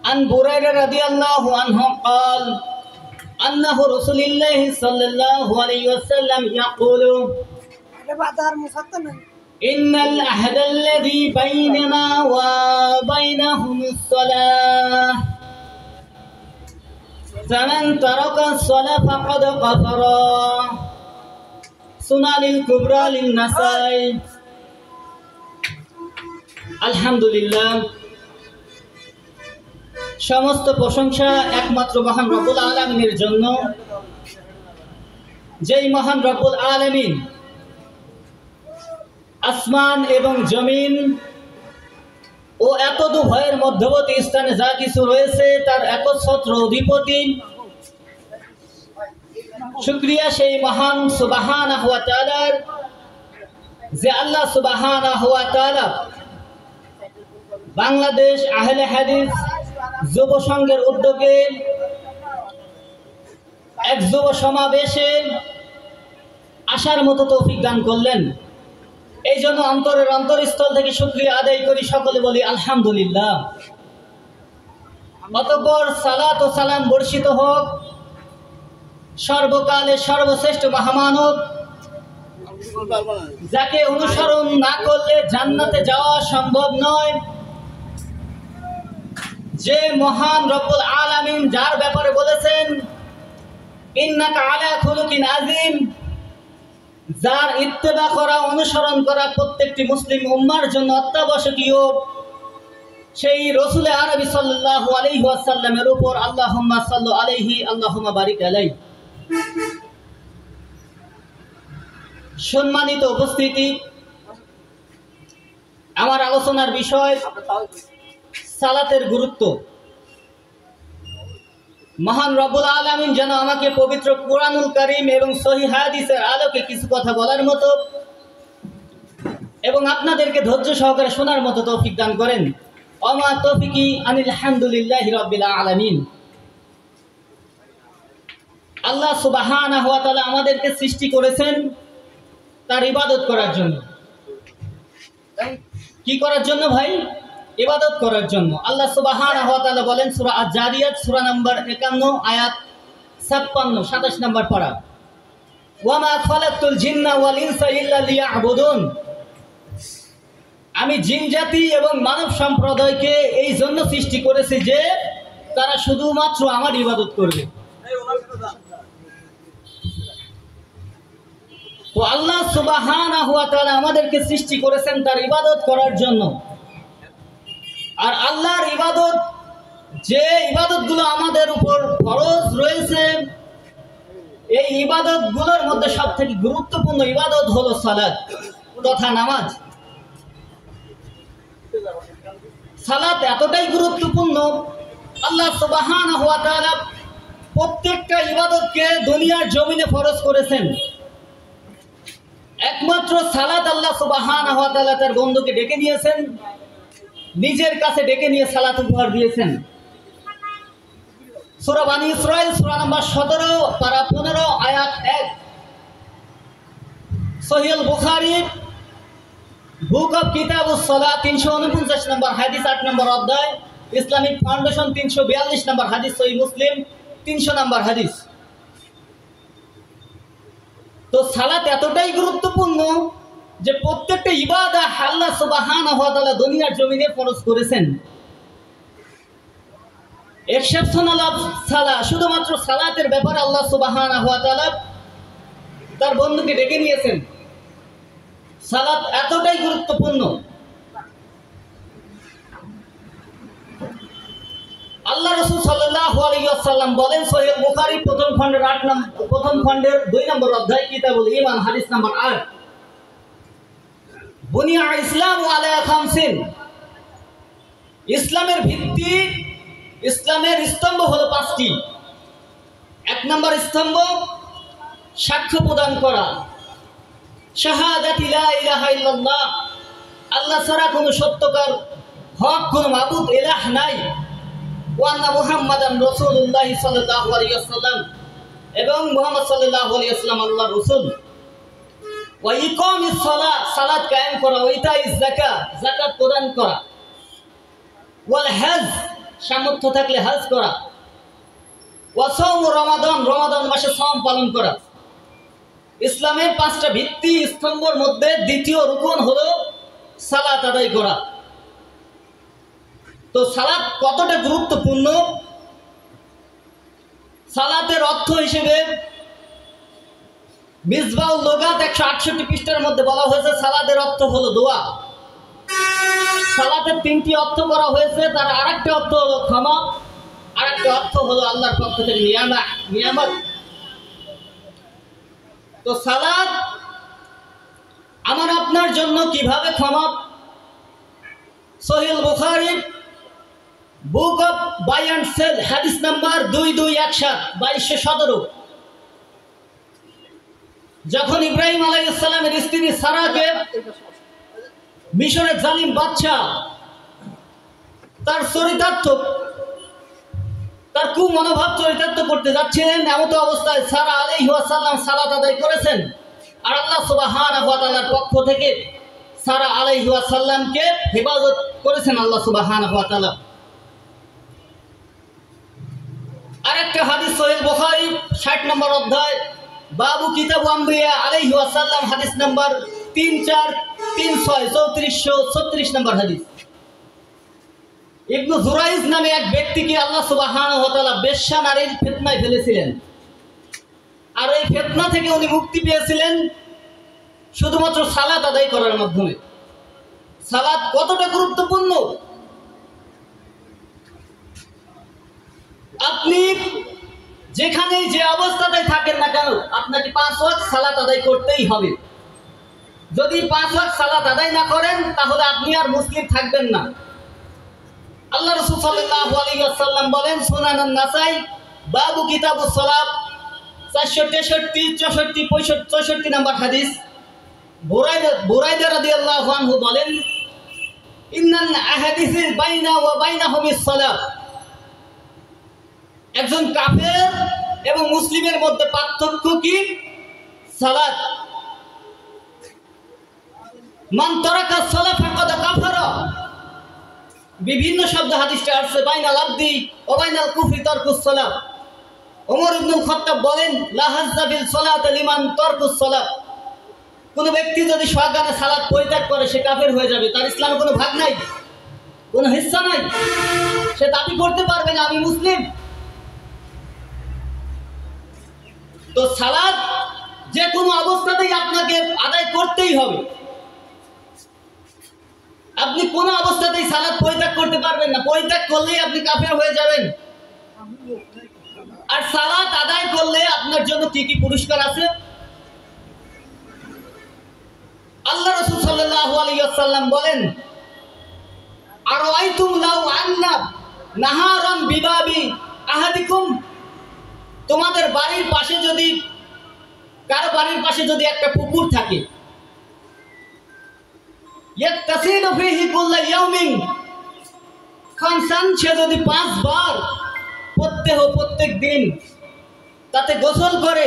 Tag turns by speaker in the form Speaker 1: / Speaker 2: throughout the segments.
Speaker 1: عن بريدة رضي الله عنه قال أنه رسول الله صلى الله عليه وسلم يقول إن العهد الذي بيننا وبينهم الصلاة فمن ترك الصلاة فقد كفر سنن الكبرى للنسائي আলহামদুলিল্লাহ সমস্ত প্রশংসা একমাত্র মহান রব্বুল আলামিনের জন্য, যেই মহান রব্বুল আলামিন আসমান এবং জমিন ও এতদু ভয়ের মধ্যবর্তী স্থানে যা কিছু রয়েছে তার একচ্ছত্র অধিপতি। শুকরিয়া সেই মহান সুবহানাহু ওয়া তাআলার, যে আল্লাহ সুবহানাহু ওয়া তাআলা বাংলাদেশ আহলে হাদিস যুব সংঘের উদ্যোগে এক যুব সমাবেশে আসার মতো তৌফিক দান করলেন। এই জন্য অন্তরের অন্তরস্থল থেকে শুকরিয়া আদায় করি, সকলে বলি আলহামদুলিল্লাহ। অতঃপর সালাত ও সালাম বর্ষিত হোক সর্বকালের সর্বশ্রেষ্ঠ মহামানব, যাকে অনুসরণ না করলে জান্নাতে যাওয়া সম্ভব নয়, যে মহান রব্বুল আলামিন যার ব্যাপারে বলেছেন ইন্নাকা আলা খুলুকিন আযীম, যার ইত্তেবা করা, অনুসরণ করা প্রত্যেকটি মুসলিম উম্মার জন্য অত্যাবশ্যকীয়, সেই রাসূল আরবি সাল্লাল্লাহু আলাইহি ওয়াসাল্লামের উপর আল্লাহুম্মা সাল্লি আলাইহি আল্লাহুম্মা বারিক আলাইহি। সম্মানিত উপস্থিতি, আমার আলোচনার বিষয় সালাতের গুরুত্ব। মহান রব্বুল আলামিন যেন আমাকে পবিত্র কুরআনুল কারীম এবং সহিহ হাদিসের আলোকে কিছু কথা বলার মতো এবং আপনাদেরকে ধৈর্য সহকারে শোনার মতো তৌফিক দান করেন। ওমা তৌফিকি আনিল হামদুলিল্লাহি রাব্বিল আলামিন। আল্লাহ সুবহানাহু ওয়া তাআলা আমাদেরকে সৃষ্টি করেছেন তার ইবাদত করার জন্য। কি করার জন্য ভাই? ইবাদত করার জন্য। আল্লাহ সুবহানাহু ওয়া তাআলা বলেন সূরা আয-যারিয়াত সূরা নম্বর 51 আয়াত 56 27 নম্বর পারা, ওয়া মা খালাকতুল জিন্না ওয়াল ইনসা ইল্লা লিয়াবুদুন। আমি জিন জাতি এবং মানব সম্প্রদায়কে এই জন্য সৃষ্টি করেছি যে তারা শুধুমাত্র আমার ইবাদত করবে। তো আল্লাহ সুবহানাহু ওয়া তাআলা আমাদেরকে সৃষ্টি করেছেন তার ইবাদত করার জন্য। আর আল্লাহর ইবাদত, যে ইবাদতগুলো আমাদের উপর ফরজ রয়েছে, এই ইবাদতগুলোর মধ্যে সবথেকে গুরুত্বপূর্ণ ইবাদত হলো সালাত তথা নামাজ। সালাত এতটাই গুরুত্বপূর্ণ, আল্লাহ সুবহানাহু ওয়া তাআলা প্রত্যেকটা ইবাদতকে দুনিয়ার জমিনে ফরজ করেছেন। একমাত্র সালাত আল্লাহ সুবহানাহু ওয়া তাআলা তার বন্ধুকে ডেকে নিয়েছেন, নিজের কাছে ডেকে নিয়ে সালাত উপহার দিয়েছেন। সূরা বানী ইসরাঈল সূরা নম্বর 17 পারা 15 আয়াত 1, সহিহ বুখারী বুক অফ কিতাবুস সালাত 349 নম্বর হাদিস 8 নম্বর অধ্যায়, ইসলামিক ফাউন্ডেশন 342 নম্বর হাদিস, সহিহ মুসলিম 300 নম্বর হাদিস। তো সালাত এতটাই গুরুত্বপূর্ণ যে প্রত্যেকটা ইবাদত আল্লাহ সুবহানাহু ওয়া তাআলা দুনিয়ার জমিনে ফরজ করেছেন। এক্সেপশনাল অফ সালাত, শুধুমাত্র সালাতের ব্যাপারে আল্লাহ সুবহানাহু ওয়া তাআলা তার বন্ধুকে ডেকে নিয়েছেন। সালাত এতটাই গুরুত্বপূর্ণ। আল্লাহ রাসূল সাল্লাল্লাহু আলাইহি ওয়াসাল্লাম বলেন সহিহ বুখারী প্রথম খণ্ডের 2 নম্বর অধ্যায় কিতাবুল ঈমান হাদিস নাম্বার 8, বুনিয়া ইসলামু আলা খামসিন। ইসলামের ভিত্তি, ইসলামের স্তম্ভ হলো 5টি। 1 নম্বর স্তম্ভ সাক্ষ্য প্রদান করা, শাহাদাতি লা ইলাহা ইল্লাল্লাহ, আল্লাহ ছাড়া কোনো সত্যকার হক কোনো মাবুদ ইলাহ নাই, ওয়া আন্না মুহাম্মাদান রাসূলুল্লাহ সাল্লাল্লাহু আলাইহি ওয়াসাল্লাম, এবং মুহাম্মদ সাল্লাল্লাহু আলাইহি ওয়াসাল্লাম আল্লাহর রাসূল। ওয়া ইকামিস সালাত, সালাত কায়েম করা, ওয়া ইতাইজ যাকাত, যাকাত প্রদান করা, ওয়াল হজ, সামর্থ্য থাকলে হজ করা, ওয়াসাউম রমাদান, রমাদান মাসে সাওম পালন করা। ইসলামের 5টা ভিত্তি স্তম্ভের মধ্যে দ্বিতীয় রুকন হলো সালাত আদায় করা। তো সালাত কতটা গুরুত্বপূর্ণ, সালাতের অর্থ হিসেবে মিসবাউল লুগাত 168 পৃষ্ঠার মধ্যে বলা হয়েছে সালাতের অর্থ হলো দোয়া। সালাতের 3টি অর্থ করা হয়েছে, তার আরেকটা অর্থ হলো ক্ষমা, আরেকটা অর্থ হলো আল্লাহর পক্ষ থেকে নিয়ামত। তো সালাত আমার আপনার জন্য কিভাবে ক্ষমা, সহিহ বুখারী book of buy and sell হাদিস নাম্বার 2217 2217। যখন ইব্রাহিম আলাইহিস সালামের স্ত্রী সারাকে মিশরের জালিম বাদশা তার চরিতার্থ, তার কুমনোভাব চরিতার্থ করতে যাচ্ছিলেন, এমত অবস্থায় সারা আলাইহিস সালাম সালাত আদায় করেছেন। আর আল্লাহ সুবহানাহু ওয়া তাআলার পক্ষ থেকে সারা আলাইহিস সালামকে হেফাজত করেছেন আল্লাহ সুবহানাহু ওয়া তাআলা। আরেকটা হাদিস সহিহ বুখারী 60 নম্বর অধ্যায় বাবু কিতাব আম্বিয়া আলাইহিস সালাম হাদিস নাম্বার 3436 নম্বর হাদিস। ইবনু জুরাইজ নামে এক ব্যক্তিকে আল্লাহ সুবহানাহু ওয়া তাআলা বেশ্যা নারীর ফিতনায় ফেলেছিলেন, আর এই ফিতনা থেকে উনি মুক্তি পেয়েছিলেন শুধুমাত্র সালাত আদায় করার মাধ্যমে। সালাত কতটা গুরুত্বপূর্ণ, আপনি যেখানে যে অবস্থাতেই থাকেন না কেন আপনাকে 5 ওয়াক্ত সালাত আদায় করতেই হবে। যদি 5 ওয়াক্ত সালাত আদায় না করেন তাহলে আপনি আর মুসলিম থাকবেন না। আল্লাহ রাসূল সাল্লাল্লাহু আলাইহি ওয়াসাল্লাম বলেন, সুনানুন নাসাই বাবু কিতাবুস সালাত 463 64 64 নম্বর হাদিস। বুরাইদা রাদিয়াল্লাহু আনহু বলেন, ইন্নাল আহাদিসিস বাইনা ওয়া বাইনাহুমিস সালাত। একজন কাফের এবং মুসলিমের মধ্যে পার্থক্য কি? সালাত। মান তারাকা সালাত ফাকাদ কাফারা। বিভিন্ন শব্দ হাদিসে আসছে, বাইনাল আবদি ওয়া বাইনাল কুফরি তারকুস সালাত। ওমর ইবনুল খাত্তাব বলেন, লা হাজ্জা বিল সালাত লিমান তারকুস সালাত। কোন ব্যক্তি যদি সজ্ঞানে সালাত পরিত্যাগ করে সে কাফের হয়ে যাবে, তার ইসলামে কোনো ভাগ নাই, কোনো হিস্সা নাই, সে দাবি করতে পারবে না আমি মুসলিম। তো সালাত যে কোনো অবস্থাতেই আপনাকে আদায় করতেই হবে। আপনি কোনো অবস্থাতেই সালাত পরিত্যাগ করতে পারবেন না, পরিত্যাগ করলেই আপনি কাফের হয়ে যাবেন। আর সালাত আদায় করলে আপনার জন্য কি কি পুরস্কার আছে? আল্লাহ রাসূল সাল্লাল্লাহু আলাইহি ওয়াসাল্লাম বলেন, আরাআইতুম লাউ আন্না নাহারান বিবাবি আহাদিকুম। তোমাদের বাড়ির পাশে যদি, কারো বাড়ির পাশে যদি একটা পুকুর থাকে, ইয়াতাসিলু ফীহি কুল্লা ইয়াউমিন খামসান, সে যদি 5 বার প্রত্যেক দিন তাতে গোসল করে,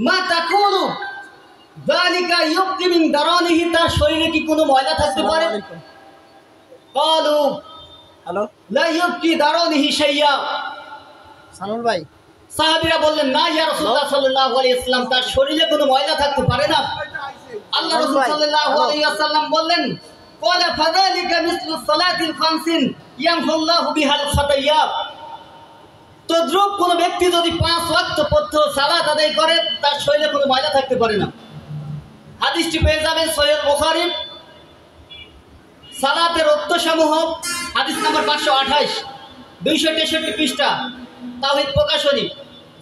Speaker 1: মা তাকুলু যালিকা ইউক্তি মিন দারানিহি, তার শরীরে কি কোনো ময়লা থাকতে পারে? ক্বালু হ্যালো লা ইউক্তি দারানিহি শাইয়া। সানুল ভাই, সাহাবীরা বললেন, না ইয়া রাসূলুল্লাহ সাল্লাল্লাহু আলাইহি ওয়াসাল্লাম, তার শরীরে কোনো ময়লা থাকতে পারে না। আল্লাহ রাসূল সাল্লাল্লাহু আলাইহি ওয়াসাল্লাম বললেন, ক্বালা ফাযালিকা মিসলু সালাতিল খামসিন ইয়ামহুল্লাহু বিহাল খাতায়া। তদ্রূপ কোন ব্যক্তি যদি 5 ওয়াক্ত প্রত্যহ সালাত আদায় করে তার শরীরে কোনো ময়লা থাকতে পারে না। হাদিসটি পেয়ে যাবেন সহিহ বুখারী সালাতের অর্থসমূহ হাদিস নাম্বার 528 263 পৃষ্ঠা, তাওহীদ প্রকাশনী,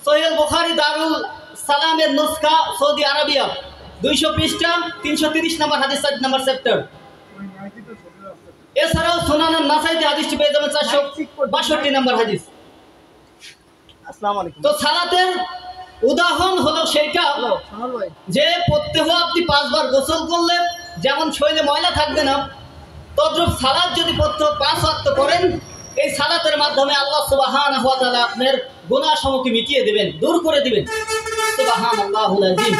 Speaker 1: সহিহ বুখারী দারুল সালামের নুসখা সৌদি আরবিয়া 200 পৃষ্ঠা 330 নম্বর হাদিস 7 নম্বর চ্যাপ্টার। এছাড়াও সুনানুন নাসাইতে হাদিসটি পেয়ে যাবেন 462 নম্বর হাদিস। আসসালামু আলাইকুম। তো সালাতের উদাহরণ হলো সেইটা যে প্রত্যহ আপনি 5 বার গোসল করলে যেমন শরীরে ময়লা থাকবে না, তদ্রূপ সালাত যদি প্রত্যহ 5 ওয়াক্ত করেন, এই সালাতের মাধ্যমে আল্লাহ সুবহানাহু ওয়া তাআলা আপনার গুনাহসমূহকে মিটিয়ে দিবেন, দূর করে দিবেন। সুবহানাল্লাহুল আযীম।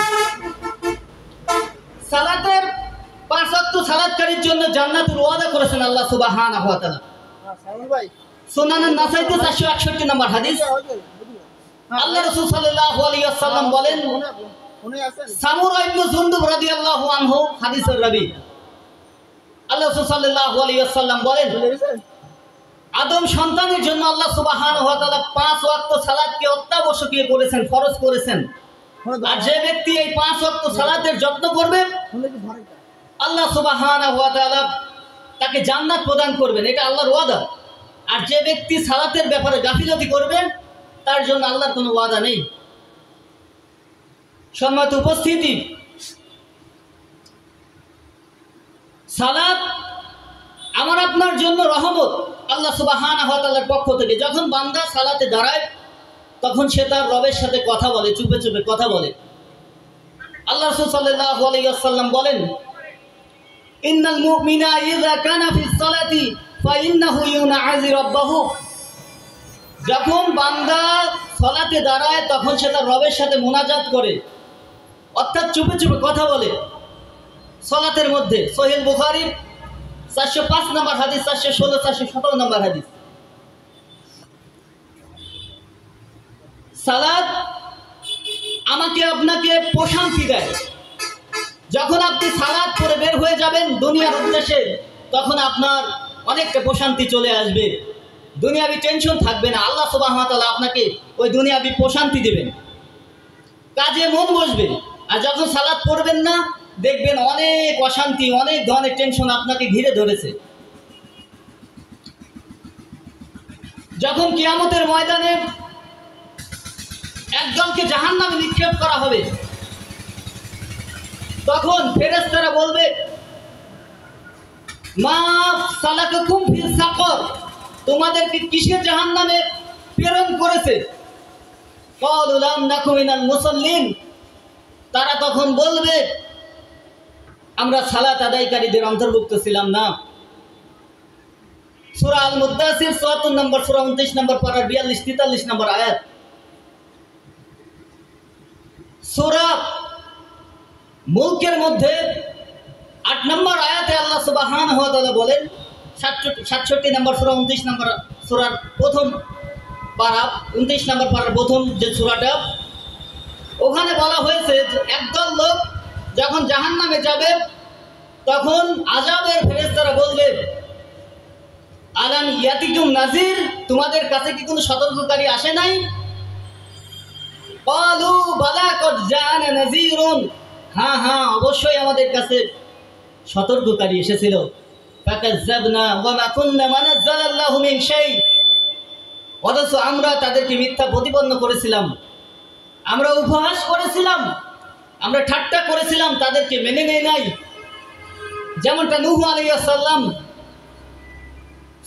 Speaker 1: সালাতের 5 ওয়াক্ত সালাতকারীর জন্য জান্নাতুল ওয়াদা করেছেন আল্লাহ সুবহানাহু ওয়া তাআলা। সুনানুন নাসাইতে 461 নম্বর হাদিস। আল্লাহ রাসূল সাল্লাল্লাহু আলাইহি ওয়াসাল্লাম বলেন, সামুরা ইবনে জুনদুব রাদিয়াল্লাহু আনহু হাদিসের রাবী, আল্লাহ রাসূল সাল্লাল্লাহু আলাইহি ওয়াসাল্লাম বলেন, আদম সন্তানের জন্য আল্লাহ সুবহানাহু ওয়া তাআলা 5 ওয়াক্ত সালাতকে অত্যাবশ্যকীয় করেছেন, ফরজ করেছেন। আর যে ব্যক্তি এই 5 ওয়াক্ত সালাতের যত্ন করবে, আল্লাহ সুবহানাহু ওয়া তাআলা তাকে জান্নাত প্রদান করবেন, এটা আল্লাহর ওয়াদা। আর যে ব্যক্তি সালাতের ব্যাপারে গাফিলতি করবে, তার জন্য আল্লাহর কোনো ওয়াদা নেই। সম্মানিত উপস্থিতি, সালাত আমার আপনার জন্য রহমত আল্লাহ সুবহানাহু ওয়া তাআলার পক্ষ থেকে। যখন বান্দা সালাতে দাঁড়ায়, তখন সে তার রবের সাথে কথা বলে, চুপে চুপে কথা বলে। আল্লাহ রাসূল সাল্লাল্লাহু আলাইহি ওয়াসাল্লাম বলেন, ইন্নাল মুমিনা ইযা কানা ফিস সালাতি ফাইন্নাহু ইউনাজি রাব্বাহু। যখন বান্দা সালাতে দাঁড়ায়, তখন সে তার রবের সাথে মুনাজাত করে, অর্থাৎ চুপে চুপে কথা বলে সালাতের মধ্যে। সহিহ বুখারী 405 নম্বর হাদিস, 416, 417 নম্বর হাদিস। সালাত আমাকে আপনাকে প্রশান্তি দেয়। যখন আপনি সালাত পড়ে বের হয়ে যাবেন দুনিয়ার উদ্দেশ্যে, তখন আপনার অনেকটা প্রশান্তি চলে আসবে, দুনিয়াবি টেনশন থাকবে না। আল্লাহ সুবহানাহু ওয়া তাআলা আপনাকে ওই দুনিয়াবি প্রশান্তি দেবেন, কাজে মন বসবে। আর যখন সালাত পড়বেন না, দেখবেন অনেক অশান্তি, অনেক ধরনের টেনশন আপনাকে ঘিরে ধরেছে। যখন কিয়ামতের ময়দানে একজনকে জাহান্নামে নিক্ষেপ করা হবে, তখন ফেরেশতারা বলবে, মা সালাকাকুম ফিস সাকর, তোমাদেরকে কিসের জাহান্নামে প্রেরণ করেছে? ক্বালু লাম নাকু মিনাল মুসাল্লিন, তারা তখন বলবে, আমরা সালাত আদায়কারীদের অন্তর্ভুক্ত ছিলাম না। সূরা আল মুদ্দাসির ৭৪ নম্বর সূরা ২৯ নম্বর পারার ৪২-৪৩ নম্বর আয়াত। সূরা মুলকের মধ্যে ৮ নম্বর আয়াতে আল্লাহ সুবহানাহু ওয়া তাআলা বলেন, ৬৭ নম্বর সূরা ২৯ নম্বর সূরার প্রথম পারা, ২৯ নম্বর পারার প্রথম যে সূরাটা, ওখানে বলা হয়েছে একদল লোক যখন জাহান্নামে যাবে, তখন আযাবের ফেরেশতারা বলবে, আলাম ইয়াতিকুম নাযির, তোমাদের কাছে কি কোনো সতর্ককারী আসে নাই? ক্বালু বালা কদ জাআনা নাযিরুন, হ্যাঁ হ্যাঁ অবশ্যই আমাদের কাছে সতর্ককারী এসেছিল। ফাকাযাবনা ওয়া মা কুননা মানাজ্জালাল্লাহু মিন শাই, অথচ আমরা তাদেরকে মিথ্যা প্রতিপন্ন করেছিলাম, আমরা উপহাস করেছিলাম, আমরা ঠাট্টা করেছিলাম, তাদেরকে মেনে নেয় নাই। যেমনটা নূহ আলাইহিস সালাম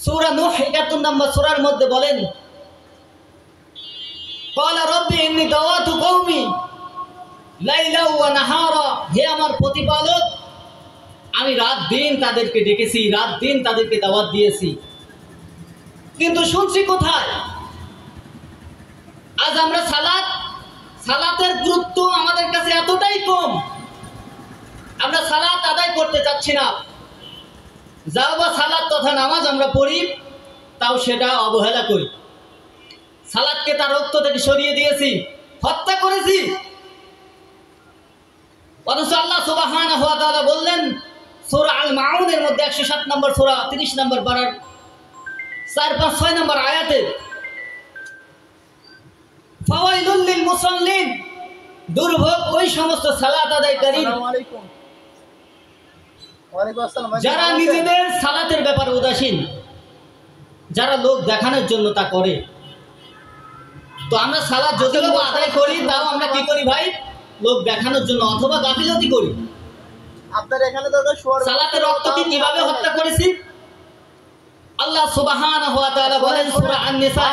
Speaker 1: সূরা নূহ ৭১ নম্বর সূরার মধ্যে বলেন, ক্বালা রাব্বি ইন্নী দাওয়াতু কওমি লাইলা ওয়া নাহারা, হে আমার প্রতিপালক, আমি রাত দিন তাদেরকে ডেকেছি, রাত দিন তাদেরকে দাওয়াত দিয়েছি, কিন্তু শুনছি কোথায়? আজ আমরা সালাতের গুরুত্ব আমাদের কাছে এতটাই কম, আমরা সালাত আদায় করতে চাচ্ছি না। যাও বা সালাত তথা নামাজ আমরা পড়ি, তাও সেটা অবহেলা করি। সালাতকে তার রক্ত থেকে সরিয়ে দিয়েছি, হত্যা করেছি। অথচ আল্লাহ সুবহানাহু ওয়া তাআলা বললেন সূরা আল মাউনের মধ্যে ১০৭ নম্বর সূরা ৩০ নম্বর পারার ৪, ৫, ৬ নম্বর আয়াতে, ফাওয়াইলুল লিল মুসাল্লিন, দুর্ভোগ ওই সমস্ত সালাত আদায়কারী যারা নিজেদের সালাতের ব্যাপারে উদাসীন, যারা লোক দেখানোর জন্য তা করে। তো আমরা সালাত যদিও আদায় করি, তাও আমরা কি করি ভাই? লোক দেখানোর জন্য অথবা গাফিলতি করি।
Speaker 2: আপনার এখানে
Speaker 1: সালাতের রক্তকে কিভাবে হত্যা করেছি? আল্লাহ সুবহানাহু ওয়া তাআলা বলেন সূরা আন-নিসা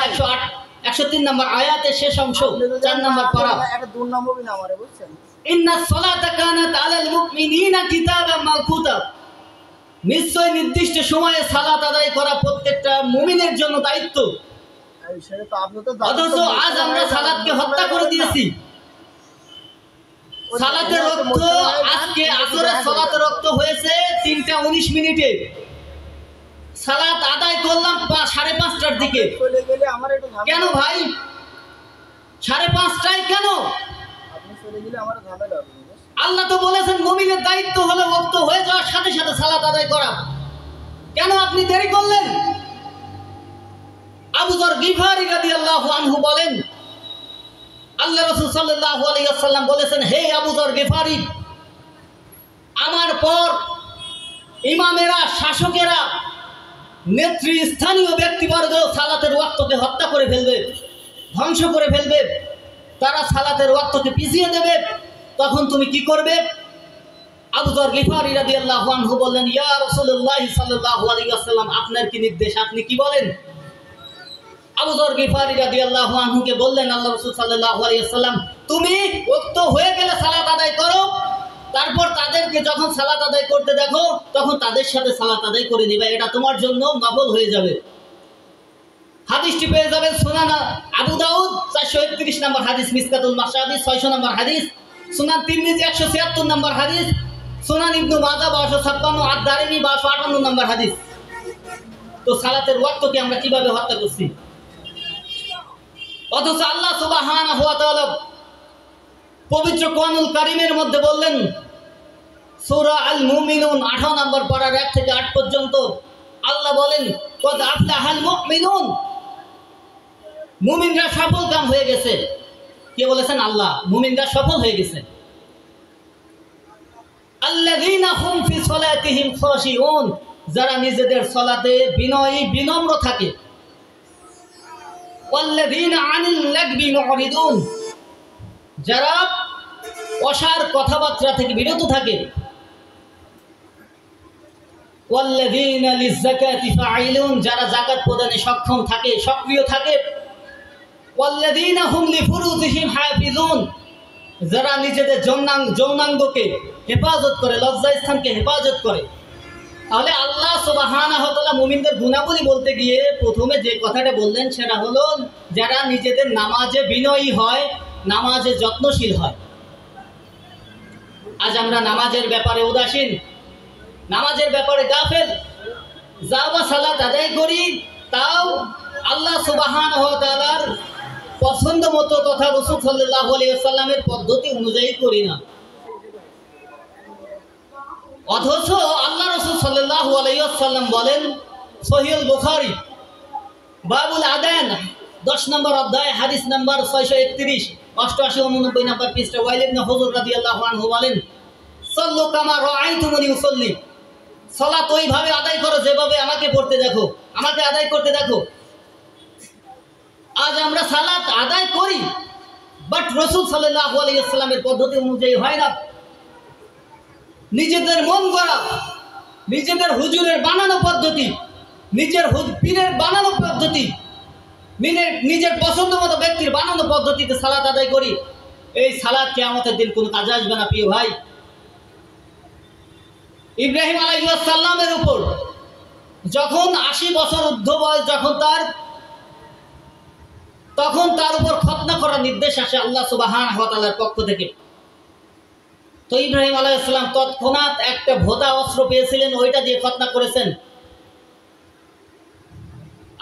Speaker 1: 103 নম্বর আয়াতের শেষ অংশ, ৪ নম্বর পারা,
Speaker 2: একটা ২ নম্বর বিনা আমারে বুঝছেন,
Speaker 1: ইন্নাস সালাতা কানাত আলাল মুমিনিনা কিতাবাম মাওকুতা, নিশ্চয় নির্দিষ্ট সময়ে সালাত আদায় করা প্রত্যেকটা মুমিনের জন্য দায়িত্ব। অথচ আজ আমরা সালাতকে হত্যা করে দিয়েছি। সালাতের রক্ত আজকে আসরের সালাতের রক্ত হয়েছে ৩টা ১৯ মিনিটে, সালাত আদায় করলাম দিকে।
Speaker 2: চলে গেলে আমার একটু
Speaker 1: কেন ভাই 5:30টায় কেন?
Speaker 2: আপনি চলে গেলে আমার ঝামেলা হবে।
Speaker 1: আল্লাহ তো বলেছেন মুমিনের দায়িত্ব হলো ওয়াক্ত হয়ে যাওয়ার সাথে সাথে সালাত আদায় করা। কেন আপনি দেরি করলেন? আবু যর গিফারি রাদিয়াল্লাহু আনহু বলেন, আল্লাহ রাসূল সাল্লাল্লাহু আলাইহি ওয়াসাল্লাম বলেছেন, হে আবু যর গিফারি, আমার পর ইমামেরা, শাসকেরা, নেতৃস্থানীয় ব্যক্তিবর্গ সালাতের ওয়াক্তকে হত্যা করে ফেলবে, ধ্বংস করে ফেলবে, তারা সালাতের ওয়াক্তকে পিছিয়ে দেবে, তখন তুমি কি করবে? আবু যর গিফারি রাদিয়াল্লাহু আনহু বললেন, ইয়া রাসূলুল্লাহ সাল্লাল্লাহু আলাইহি ওয়াসাল্লাম, আপনার কি নির্দেশ, আপনি কি বলেন? আবু যর গিফারি রাদিয়াল্লাহু আনহুকে বললেন আল্লাহ রাসূল সাল্লাল্লাহু আলাইহি ওয়াসাল্লাম, তুমি ওয়াক্ত হয়ে গেলে সালাত আদায় করো, তারপর তাদেরকে যখন সালাত আদায় করতে দেখো তখন তাদের সাথে সালাত আদায় করে দিবে, এটা তোমার জন্য নফল হয়ে যাবে। হাদিসটি পেয়ে যাবেন সুনান আবু দাউদ 431 নম্বর হাদিস, মিসকাতুল মাশাবি 600 নম্বর হাদিস, সুনান তিরমিজি 176 নম্বর হাদিস, সুনান ইবনু মাজাহ 1256, আদ-দারিমি 1258 নম্বর হাদিস। তো সালাতের ওয়াক্তকে আমরা কিভাবে হত্যা করছি? অথচ আল্লাহ সুবহানাহু ওয়া তাআলা পবিত্র কোরআনুল কারীমের মধ্যে বললেন, সূরা আল মুমিনুন 18 নম্বর পারার 1 থেকে 8 পর্যন্ত আল্লাহ বলেন, কদ আফলাহাল মুমিনুন, মুমিনরা সফলকাম হয়ে গেছে। কে বলেছেন? আল্লাহ। মুমিনরা সফল হয়ে গেছে। আল্লাযীনা হুম ফি সলাতিহিম খাশিউন, যারা নিজেদের সালাতে বিনয়ী বিনম্র থাকে। ওয়াল্লাযীনা আনিল লাগবি মুরিদুন, যারা অসার কথাবার্তা থেকে বিরত থাকে। ওয়াল্লাযীনা লিয-যাকাতি ফাঈলুন, যারা যাকাত প্রদানে সক্ষম থাকে, সক্রিয় থাকে। ওয়াল্লাযীনা হুম লিফুরুজিহিম হাফিজুন, যারা নিজেদের যৌনাঙ্গকে হেফাজত করে, লজ্জাস্থানকে হেফাজত করে। তাহলে আল্লাহ সুবহানাহু ওয়া তাআলা মুমিনদের গুণাবলী বলতে গিয়ে প্রথমে যে কথাটা বললেন সেটা হলো যারা নিজেদের নামাজে বিনয়ী হয়, নামাজে যত্নশীল হয়। আজ আমরা নামাজের ব্যাপারে উদাসীন, নামাজের ব্যাপারে গাফেল। যা বা সালাত আদায় করি তাও আল্লাহ সুবহানাহু ওয়া তাআলার পছন্দ মতো তথা রাসূল সাল্লাল্লাহু আলাইহি ওয়াসাল্লামের পদ্ধতি অনুযায়ী করি না। অথচ আল্লাহ রাসূল সাল্লাল্লাহু আলাইহি ওয়াসাল্লাম বলেন, সহিহুল বুখারী বাবুল আদান 10 নম্বর অধ্যায় হাদিস নাম্বার 631, 88 89 নম্বর পৃষ্ঠা, ওয়াইল ইবনে হুজুর রাদিয়াল্লাহু আনহু বলেন, সাল্লু কামা রাআইতুমুনি উসাল্লি, সালাত ওইভাবে আদায় করো যেভাবে আমাকে পড়তে দেখো, আমাকে আদায় করতে দেখো। আজ আমরা সালাত আদায় করি, বাট রাসূল সাল্লাল্লাহু আলাইহি ওয়াসাল্লামের পদ্ধতি অনুযায়ী হয় না। নিজেদের মন গড়া, নিজেদের হুজুরের বানানো পদ্ধতি, নিজের পীরের বানানো পদ্ধতি, নিজের পছন্দ মতো ব্যক্তির বানানো পদ্ধতিতে সালাত আদায় করি। এই সালাত কিয়ামতের দিন কোনো কাজে আসবে না প্রিয় ভাই। ইব্রাহিম আলাইহিস সালামের উপর যখন 80 বছর ঊর্ধ্ব বয়স, তখন তার উপর খতনা করার নির্দেশ আসে আল্লাহ সুবহানাহু ওয়া তাআলার পক্ষ থেকে। তো ইব্রাহিম আলাইহিস সালাম তৎক্ষণাৎ একটা ভোঁতা অস্ত্র পেয়েছিলেন, ওইটা দিয়ে খতনা করেছেন।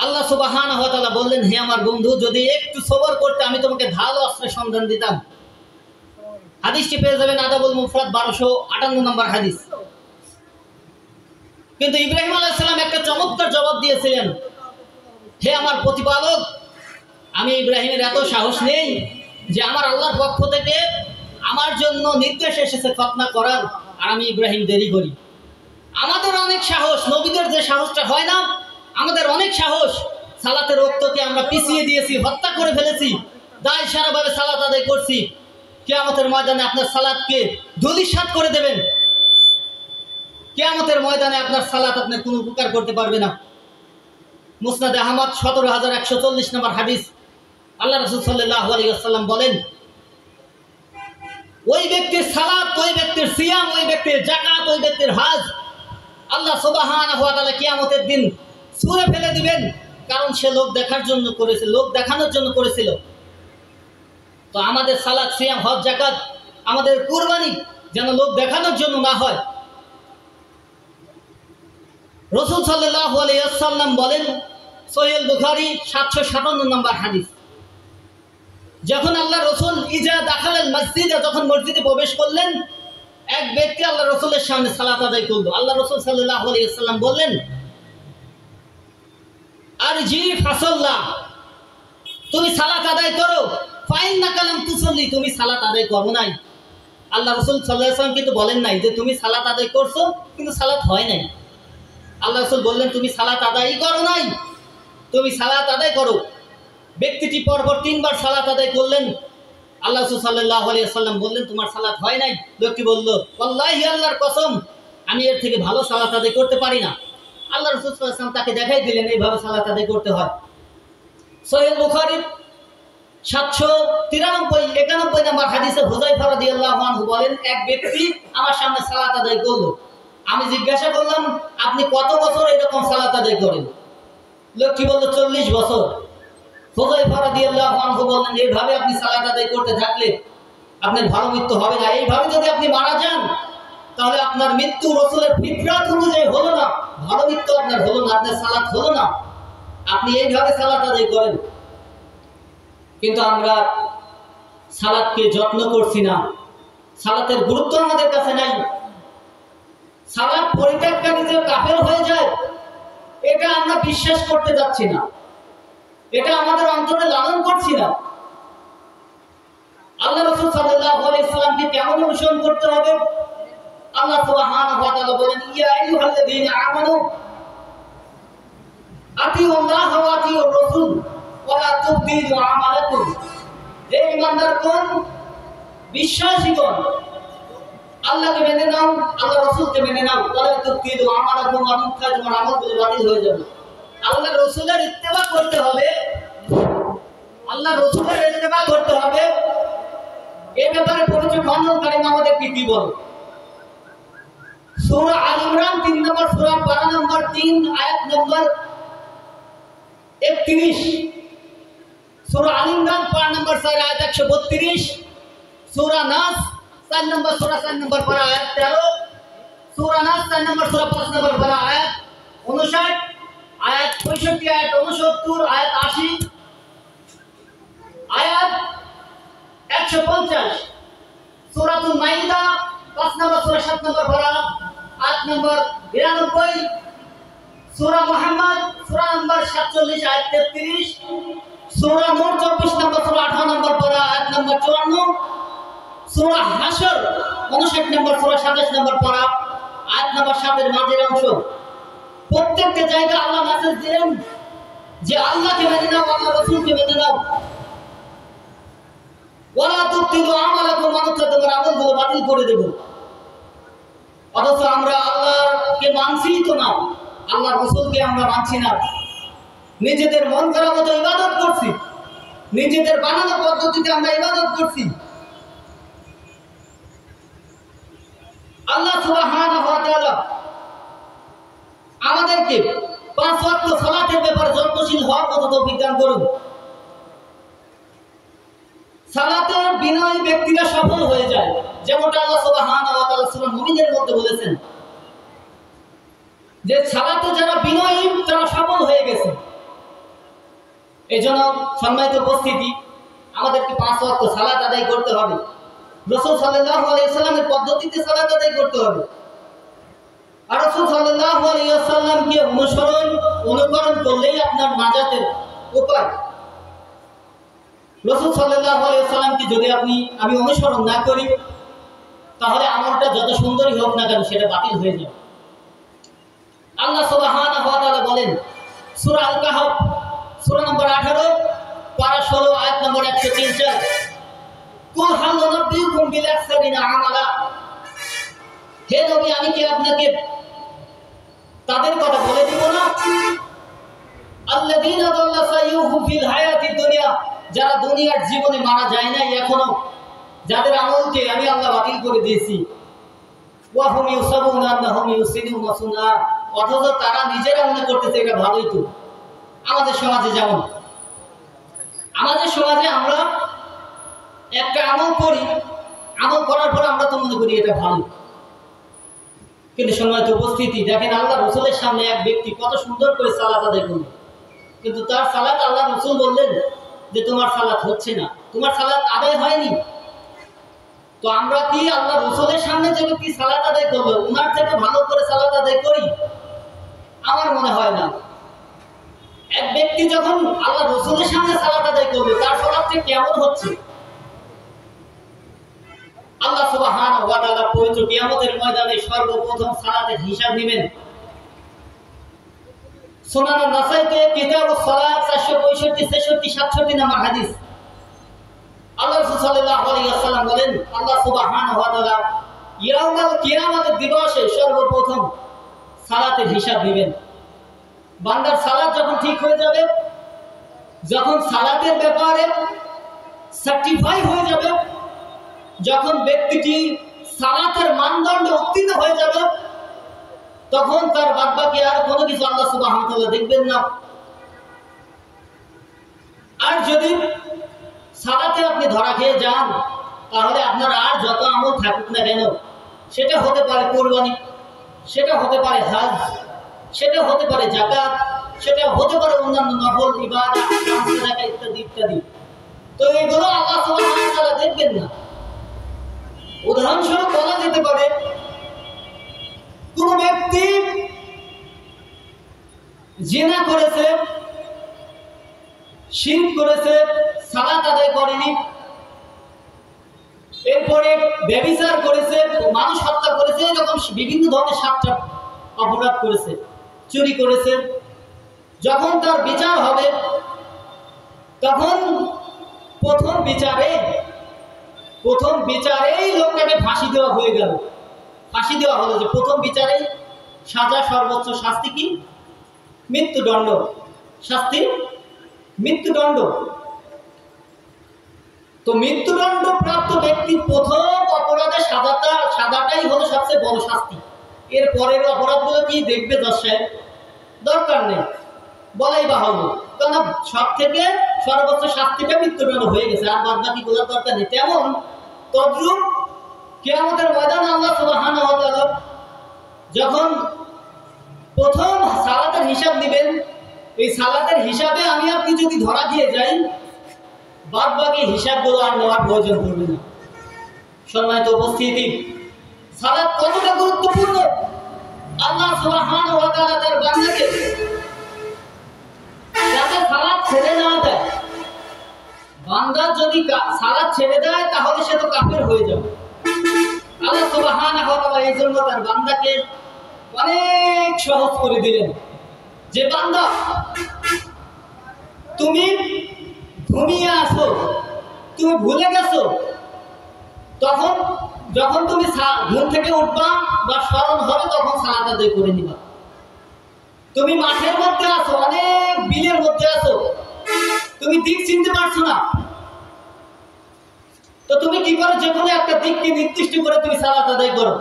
Speaker 1: আল্লাহ সুবহানাহু ওয়া তাআলা বললেন, হে আমার বন্ধু, যদি একটু সবর করতে আমি তোমাকে ধারালো অস্ত্রের সন্ধান দিতাম। হাদিসটি পেয়ে যাবেন আদাবুল মুফরাদ 1258 নম্বর হাদিস। কিন্তু ইব্রাহিম আলাইহিস সালাম একটা চমৎকার জবাব দিয়েছিলেন, হে আমার প্রতিপালক, আমি ইব্রাহিমের এত সাহস নেই যে আমার আল্লাহর পক্ষ থেকে আমার জন্য নির্দেশ এসেছে খতনা করার, আর আমি ইব্রাহিম দেরি করি। আমাদের অনেক সাহস, নবীদের যে সাহসটা হয় না, আমাদের অনেক সাহস। সালাতের ওয়াক্তকে আমরা পিছিয়ে দিয়েছি, হত্যা করে ফেলেছি, দায় সারাভাবে সালাত আদায় করছি। কিয়ামতের ময়দানে আপনার সালাতকে ধূলিসাৎ করে দেবেন। কিয়ামতের ময়দানে আপনার সালাত আপনার কোনো উপকার করতে পারবে না। মুসনাদ আহমদ 17140 নম্বর হাদিস, আল্লাহ রাসূল সাল্লাল্লাহু আলাইহি ওয়াসাল্লাম বলেন, ওই ব্যক্তির সালাত, ওই ব্যক্তির সিয়াম, ওই ব্যক্তির যাকাত, ওই ব্যক্তির হজ আল্লাহ সুবহানাহু ওয়া তাআলা কিয়ামতের দিন ছুঁড়ে ফেলে দিবেন, কারণ সে লোক দেখার জন্য করেছিল, লোক দেখানোর জন্য করেছিল। তো আমাদের সালাত, সিয়াম, হজ, যাকাত, আমাদের কুরবানি যেন লোক দেখানোর জন্য না হয়। রাসূল সাল্লাল্লাহু আলাইহি ওয়াসাল্লাম বলেন, সহিহ বুখারী 757 নম্বর হাদিস। যখন আল্লাহ রসুল ইজা দাখালাল মসজিদে, যখন মসজিদে প্রবেশ করলেন, এক ব্যক্তি আল্লাহ রসুলের সামনে সালাত আদায় করলো। আল্লাহ রসুল সাল্লাল্লাহু আলাইহি ওয়াসাল্লাম বললেন, আরজি ফাসাল্লাহ, তুমি সালাত আদায় করো। ফাইন্নাকা লাম তুসাল্লি, তুমি সালাত আদায় করো নাই। আল্লাহ রসুল সাল্লাল্লাহু আলাইহি ওয়াসাল্লাম কিন্তু বলেন নাই যে তুমি সালাত আদায় করছো কিন্তু সালাত হয় নাই। আল্লাহ রসুল বললেন তুমি সালাত আদায়ই করো নাই, তুমি সালাত আদায় করো। ব্যক্তিটি পরপর 3 বার সালাত আদায় করলেন। আল্লাহ রাসূল সাল্লাল্লাহু আলাইহি ওয়াসাল্লাম বললেন তোমার সালাত হয় নাই। লোকটি বলল, ওয়াল্লাহি আল্লাহর কসম, আমি এর থেকে ভালো সালাত আদায় করতে পারি না। আল্লাহ রাসূল সাল্লাল্লাহু আলাইহি ওয়াসাল্লাম তাকে দেখাই দিলেন এইভাবে সালাত আদায় করতে হয়। সহিহ বুখারী 793-91 নম্বর হাদিসে হুযায়ফা রাদিয়াল্লাহু আনহু বলেন, এক ব্যক্তি আমার সামনে সালাত আদায় করলো। আমি জিজ্ঞাসা করলাম, আপনি কত বছর এরকম সালাত আদায় করেন? লোকটি বলল 40 বছর। হুযায়ফা রাদিয়াল্লাহু আনহু বললেন, এইভাবে আপনি সালাত আদায় করতে থাকলে আপনার ভালো মৃত্যু হবে না। এইভাবে যদি আপনি মারা যান তাহলে আপনার মৃত্যু রাসূলের ফিতরাত অনুযায়ী হলো না, ভালো মৃত্যু আপনার হলো না, আপনার সালাত হলো না। আপনি এইভাবে সালাত আদায় করেন। কিন্তু আমরা সালাতকে যত্ন করছি না, সালাতের গুরুত্ব আমাদের কাছে নাই। সালাত পরিত্যাগকারী যে কাফের হয়ে যায় এটা আমরা বিশ্বাস করতে যাচ্ছি না, এটা আমাদের অন্তরে লালন করছি না। আল্লাহ রাসূল সাল্লাল্লাহু আলাইহি ওয়াসাল্লামকে কেমন অনুসরণ করতে হবে? আল্লাহ সুবহানাহু ওয়া তাআলা বলেন, ইয়া আইয়ুহাল্লাযীনা আমানু আতিউল্লাহ ওয়া আতিউর রাসূল ওয়া লা তুবদিলু আমালাকুম। হে ঈমানদারগণ, বিশ্বাসীগণ, আল্লাহকে মেনে নাও, আল্লাহ রাসূলকে মেনে নাও। ওয়া লা তুবদিলু আমালাকুম, অন্যথায় তোমার আমলগুলো বাতিল হয়ে যাবে। আল্লাহ রাসূলের ইত্তেবা করতে হবে, আল্লাহ রাসূলের ইত্তেবা করতে হবে। এই ব্যাপারে পবিত্র কোরআন কারীম আমাদেরকে কি বলে? সূরা আল ইমরান 3 নম্বর সূরা, পারা নম্বর 3, আয়াত নম্বর 31। সূরা আল ইমরান পারা নম্বর 4, আয়াত 132। সূরা নাস 4 নম্বর সূরা, 4 নম্বর পারা, আয়াত 13। সূরা নাস 4 নম্বর সূরা, 5 নম্বর পারা, আয়াত 59, আয়াত 65, আয়াত 69, আয়াত 80, আয়াত 150। সূরাতুল মাইদা 5 নম্বর সূরা, 7 নম্বর পারা, আয়াত নম্বর 92। সূরা মুহাম্মদ সূরা নম্বর 47, আয়াত 33। সূরা নূর 24 নম্বর সূরা, 18 নম্বর পারা, আয়াত নম্বর 54। সূরা হাশর 59 নম্বর সূরা, 27 নম্বর পারা, আয়াত নম্বর 7 এর মাঝের অংশ। প্রত্যেকটা জায়গায় আল্লাহ মেসেজ দিলেন যে আল্লাহকে মেনে নাও, আল্লাহ রাসূলকে মেনে নাও। ওয়ালা তুবতিলু আমালাকুম, অন্যথায় তোমার আমলগুলো বাতিল করে দেব। অথচ আমরা আল্লাহকে মানছি তো না, আল্লাহ রাসূলকে আমরা মানছি না। নিজেদের মন করা মতো ইবাদত করছি, নিজেদের বানানো পদ্ধতিতে আমরা ইবাদত করছি। আল্লাহ সুবহানাহু ওয়া তাআলা আমাদেরকে 5 ওয়াক্ত সালাতের ব্যাপারে যত্নশীল হওয়ার মতো তৌফিক দান করুন। সালাতের বিনয়ী ব্যক্তিরা সফল হয়ে যায়, যেমনটা আল্লাহ সুবহানাহু ওয়া তাআলা সূরা মুমিনের মধ্যে বলেছেন যে সালাতে যারা বিনয়ী তারা সফল হয়ে গেছে। এজন্য সম্মানিত উপস্থিতি, আমাদেরকে 5 ওয়াক্ত সালাত আদায় করতে হবে। রাসূল সাল্লাল্লাহু আলাইহি ওয়াসাল্লামের পদ্ধতিতে সালাত আদায় করতে হবে। আর রাসূল সাল্লাল্লাহু আলাইহি ওয়াসাল্লামকে অনুকরণ করলেই আপনার নাজাতের উপায়। রাসূল সাল্লাল্লাহু আলাইহি ওয়াসাল্লামকে যদি আমি অনুসরণ না করি তাহলে আমলটা যত সুন্দরই হোক না কেন সেটা বাতিল হয়ে যাবে। আল্লাহ সুবহানাহু ওয়া তাআলা বলেন সূরা আল কাহফ সূরা নম্বর 18, পারা 16, আয়াত নম্বর 103। কুল হাল নুনাব্বিউকুম বিল আখসারিনা আমালা। হে নবী, আমি কি আপনাকে তাদের কথা বলে দিব না? আল্লাযীনা দাল্লা সাইয়ুহুম ফিল হায়াতিদ দুনিয়া, যারা দুনিয়ার জীবনে মারা যায় নাই এখনো, যাদের আমলকে আমি আল্লাহ বাতিল করে দিয়েছি। ওয়া হুম ইউসাবুনা আন্নাহুম ইউসিনুনা সুন্নাহ, অথচ তারা নিজেরা মনে করতেছে এটা ভালোই তো। আমাদের সমাজে যেমন, আমাদের সমাজে আমরা একটা আমল করি, আমল করার পর আমরা তো মনে করি এটা ভালো। কিন্তু সম্মানিত উপস্থিতি, দেখেন আল্লাহ রাসূলের সামনে এক ব্যক্তি কত সুন্দর করে সালাত আদায় করল। কিন্তু তার সালাত আল্লাহ রাসূল বললেন যে তোমার সালাত হচ্ছে না, তোমার সালাত আদায় হয়নি। তো আমরা কি আল্লাহ রাসূলের সামনে যে ব্যক্তি সালাত আদায় করবে ওনার থেকে ভালো করে সালাত আদায় করি? আমার মনে হয় না। এক ব্যক্তি যখন আল্লাহ রাসূলের সামনে সালাত আদায় করবে তার সালাতটা কেমন হচ্ছে? আল্লাহ সুবহানাহু ওয়া তাআলা পবিত্র কিয়ামতের ময়দানে সর্বপ্রথম সালাতের হিসাব নেবেন। সুনান নাসাইতে কিতাবুস সালাত 465 66 67 নম্বর হাদিস। আল্লাহ রাসূল সাল্লাল্লাহু আলাইহি ওয়াসাল্লাম বলেন আল্লাহ সুবহানাহু ওয়া তাআলা ইয়াউমুল কিয়ামতের দিবসে সর্বপ্রথম সালাতের হিসাব নেবেন। বান্দার সালাত যখন ঠিক হয়ে যাবে, যখন সালাতের ব্যাপারে সার্টিফাই হয়ে যাবে, যখন ব্যক্তিটি সালাতের মানদণ্ড উত্তীর্ণ হয়ে যাবে, তখন তার বাদবাকি আর কোনো কিছু আল্লাহ সুবহানাহু ওয়া তাআলা দেখবেন না। আর যদি সালাতে আপনি ধরা খেয়ে যান তাহলে আপনার আর যত আমল থাকুক না কেন, সেটা হতে পারে কুরবানি, সেটা হতে পারে হজ, সেটা হতে পারে যাকাত, সেটা হতে পারে অন্যান্য নফল ইবাদত, সাদকা ইত্যাদি ইত্যাদি, তো এগুলো আল্লাহ সুবহানাহু ওয়া তাআলা দেখবেন না। উদাহরণস্বরূপ বলা যেতে পারে কোন ব্যক্তি জিনা করেছে, শিরক করেছে, সালাত আদায় করেনি, এরপরে ব্যভিচার করেছে, মানুষ হত্যা করেছে, এরকম বিভিন্ন ধরনের 7টা অপরাধ করেছে, চুরি করেছে। যখন তার বিচার হবে তখন প্রথম বিচারেই লোকটাকে ফাঁসি দেওয়া হয়ে গেল, ফাঁসি দেওয়া হলো যে প্রথম বিচারেই সাজা, সর্বোচ্চ শাস্তি কি? মৃত্যুদণ্ড, শাস্তি মৃত্যুদণ্ড। তো মৃত্যুদণ্ড প্রাপ্ত ব্যক্তি প্রথম অপরাধের সাজাটাই হলো সবচেয়ে বড় শাস্তি। এর পরের অপরাধগুলো কি দেখবে জজ সাহেব? দরকার নেই, বলাই বাহুল্য, কারণ সব থেকে সর্বোচ্চ শাস্তিটা মৃত্যুদণ্ড হয়ে গেছে, আর বাদ বাকি গুলোর দরকার নেই। তেমন তদ্রূপ কিয়ামতের ময়দানে আল্লাহ সুবহানাহু ওয়া তাআলা যখন প্রথম সালাতের হিসাব নেবেন, এই সালাতের হিসাবে আমি আপনি যদি ধরা দিয়ে যাই, বাদ বাকি হিসাবগুলো আর নেওয়ার প্রয়োজন পড়বে না। সম্মানিত উপস্থিতি, সালাত কতটা গুরুত্বপূর্ণ! আল্লাহ সুবহানাহু ওয়া তাআলা তার বান্দাকে যাতে সালাত ছেড়ে না দেয়, বান্দা যদি সালাত ছেড়ে দেয় তাহলে সে তো কাফের হয়ে যাবে। আল্লাহ সুবহানাহু ওয়া তাআলা এই জন্য তার বান্দাকে অনেক সহজ করে দিলেন যে বান্দা তুমি ঘুমিয়ে আসো, তুমি ভুলে গেছো, তখন যখন তুমি ঘুম থেকে উঠবা বা স্মরণ হবে তখন সালাত আদায় করে নিবা। তুমি মাঠের মধ্যে আছো, অনেক বিলের মধ্যে আছো, তুমি দিক চিনতে পারছো না, তো তুমি কি করো? যে কোনো একটা দিককে নির্দিষ্ট করে তুমি সালাত আদায় করো।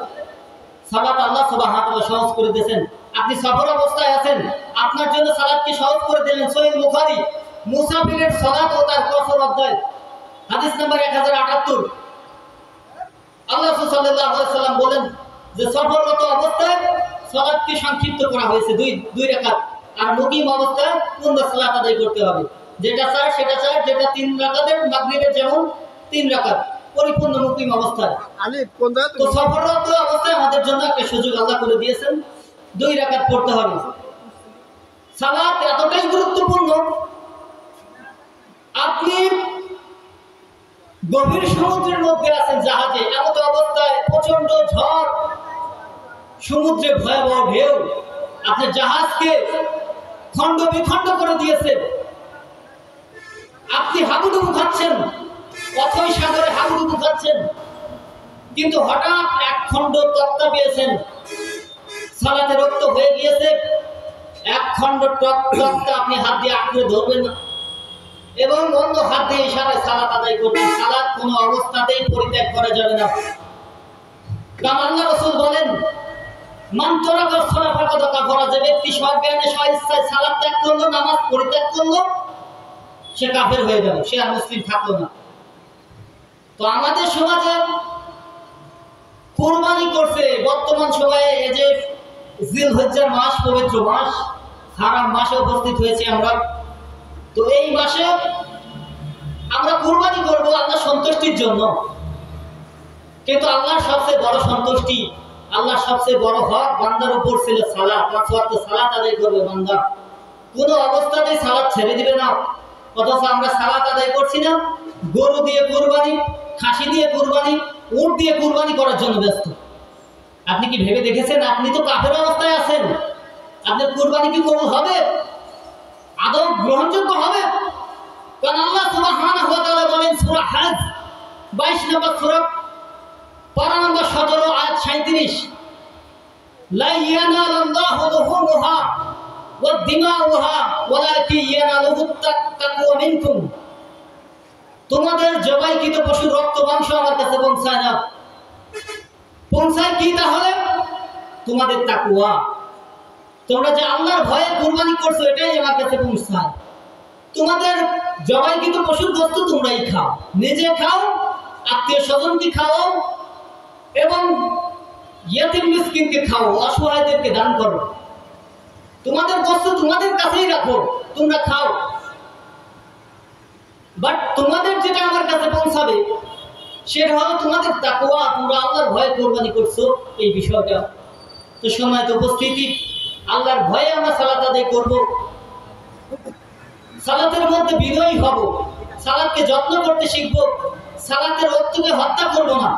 Speaker 1: সালাত আল্লাহ সুবহানাহু ওয়া তাআলা সহজ করে দিয়েছেন। আপনি সফর অবস্থায় আছেন, আপনার জন্য সালাতকে সহজ করে দিলেন। সহিহ বুখারী মুসাফিরের সালাত ও তার কসর অধ্যায় হাদিস নাম্বার 1078। আল্লাহ রাসূল সাল্লাল্লাহু আলাইহি ওয়াসাল্লাম বলেন যে সফররত অবস্থায় সালাতকে সংক্ষিপ্ত করা হয়েছে দুই রাকাত, আর মুকিম অবস্থায় পূর্ণ সালাত আদায় করতে হবে। যেটা 4 সেটা 4, যেটা 3 রাকাতের মাগরিবের যেমন 3 রাকাত পরিপূর্ণ মুকিম অবস্থায়। তো সফররত অবস্থায় আমাদের জন্য একটা সুযোগ আল্লাহ করে দিয়েছেন, 2 রাকাত পড়তে হবে। সালাত এতটাই গুরুত্বপূর্ণ, আপনি গভীর সমুদ্রের মধ্যে আছেন জাহাজে, এমন অবস্থায় প্রচন্ড ঝড়, সমুদ্রে ভয়াবহ ঢেউ আপনার জাহাজকে খণ্ড বিখণ্ড করে দিয়েছে, আপনি হাবুডুবু খাচ্ছেন, অথই সাগরে হাবুডুবু খাচ্ছেন, কিন্তু হঠাৎ এক খণ্ড তক্তা পেয়েছেন, সালাতে রক্ত হয়ে গিয়েছে, এক খণ্ড তক্তা আপনি হাত দিয়ে আঁকড়ে ধরবেন না এবং অন্য হাত দিয়ে ইশারায় সালাত আদায় করবেন। সালাত কোনো অবস্থাতেই পরিত্যাগ করা যাবে না। কারণ আল্লাহ রাসূল বলেন মান তারাকা সালাত ফাকাদ কাফারা, যে ব্যক্তি সজ্ঞানে স্বেচ্ছায় সালাত ত্যাগ করলো, নামাজ পরিত্যাগ করলো, সে কাফের হয়ে গেল, সে আর মুসলিম থাকলো না। তো আমাদের সমাজে কুরবানি করছে বর্তমান সময়ে, এই যে জিলহজ্জার মাস, পবিত্র মাস, হারাম মাসে উপস্থিত হয়েছে আমরা, তো এই মাসে আমরা কুরবানি করব আল্লাহ সন্তুষ্টির জন্য, কিন্তু আল্লাহর সবচেয়ে বড় সন্তুষ্টি, আল্লাহর সবচেয়ে বড় হক বান্দার উপর ছিল সালাত। 5 ওয়াক্ত সালাত আদায় করবে বান্দা, কোনো অবস্থাতেই সালাত ছেড়ে দিবে না। অথচ আমরা সালাত আদায় করছি না, গরু দিয়ে কুরবানি, খাসি দিয়ে কুরবানি, উট দিয়ে কুরবানি করার জন্য ব্যস্ত। আপনি কি ভেবে দেখেছেন আপনি তো কাফের অবস্থায় আছেন? আপনার কুরবানি কি কবুল হবে? আদৌ গ্রহণযোগ্য হবে? কারণ আল্লাহ সুবহানাহু ওয়া তাআলা বলেন সূরা হজ 22 নম্বর সূরা পারা নম্বর 17 আয়াত 37, লা ইয়ানালুল্লাহু লুহুমুহা ওয়া দিমাউহা ওয়ালাকিন ইয়ানালুহুত তাকওয়া মিনকুম। তোমাদের জবাইকৃত পশুর রক্ত মাংস আমার কাছে পৌঁছায় না। পৌঁছায় কি তাহলে? তোমাদের তাকওয়া। তোমরা যে আল্লাহর ভয়ে কুরবানি করছো এটাই আমার কাছে পৌঁছায়। তোমাদের জবাইকৃত পশুর গোশত তোমরাই খাও, নিজে খাও, আত্মীয় স্বজনকে খাওয়াও এবং ইয়েতিম মিসকিনকে খাও, অসহায়দেরকে দান করো। তোমাদের গোশত তোমাদের কাছেই রাখো, তোমরা খাও। বাট তোমাদের যেটা আমার কাছে পৌঁছাবে সেটা হলো তোমাদের তাকওয়া, তোমরা আল্লাহর ভয়ে কুরবানি করছো এই বিষয়টা। তো সময়ত উপস্থিতি, আল্লাহর ভয়ে আমরা সালাত আদায় করব, সালাতের মধ্যে বিনয়ী হব, সালাতকে যত্ন করতে শিখব, সালাতের অর্থকে হত্যা করব না,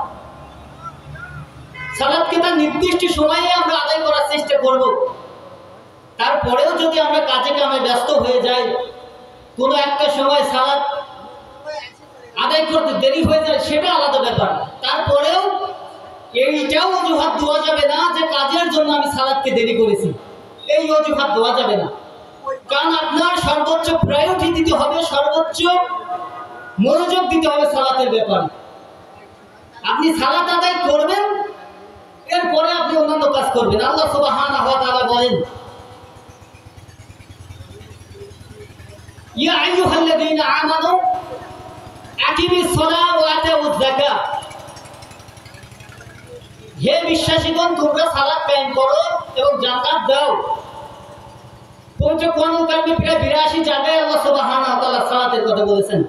Speaker 1: সালাতকে তার নির্দিষ্ট সময়ে আমরা আদায় করার চেষ্টা করব। তারপরেও যদি আমরা কাজে কামে ব্যস্ত হয়ে যাই, কোনো একটা সময় সালাত আদায় করতে দেরি হয়ে যায়, সেটা আলাদা ব্যাপার। তারপরেও এইটাও অজুহাত দেওয়া যাবে না যে কাজের জন্য আমি সালাতকে দেরি করেছি, এই অজুহাত দেওয়া যাবে না। কারণ আপনার সর্বোচ্চ প্রায়োরিটি দিতে হবে, সর্বোচ্চ মনোযোগ দিতে হবে সালাতের ব্যাপারে। আপনি সালাত আদায় করবেন, এরপরে আপনি অন্যান্য কাজ করবেন। আল্লাহ সুবহানাহু ওয়া তাআলা বলেন, ইয়া আইয়ুহাল্লাযীনা আমানু আকিমিস সালাহ ওয়া আতাউয যাকাহ। হে বিশ্বাসীগণ, তোমরা সালাত কায়েম করো এবং যাকাত দাও। পবিত্র কোরআনুল কারীমে প্রায় 82 জায়গায় আল্লাহ সুবহানাহু ওয়া তাআলা সালাতের কথা বলেছেন।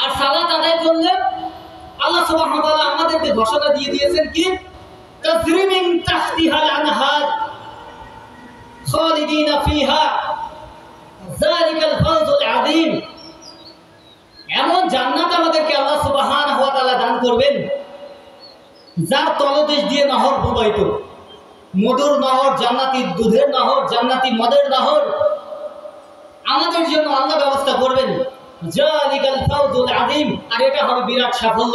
Speaker 1: আর সালাত আদায় করলে আল্লাহ সুবহানাহু ওয়া তাআলা আমাদেরকে ঘোষণা দিয়ে দিয়েছেন কি, তাজরিমিন তাহতিহাল আনহার খালিদিনা ফিহা যালিকাল ফাওজুল আযীম। এমন জান্নাত আমাদেরকে আল্লাহ সুবহানাহু ওয়া তাআলা দান করবেন যার তলদেশ দিয়ে নহর প্রবাহিত, মধুর নহর, জান্নাতি দুধের নহর, জান্নাতি মদের নহর আমাদের জন্য আল্লাহ ব্যবস্থা করবেন। যালিকাল ফাওজুল আযীম। আর এটা হবে বিরাট সাফল্য।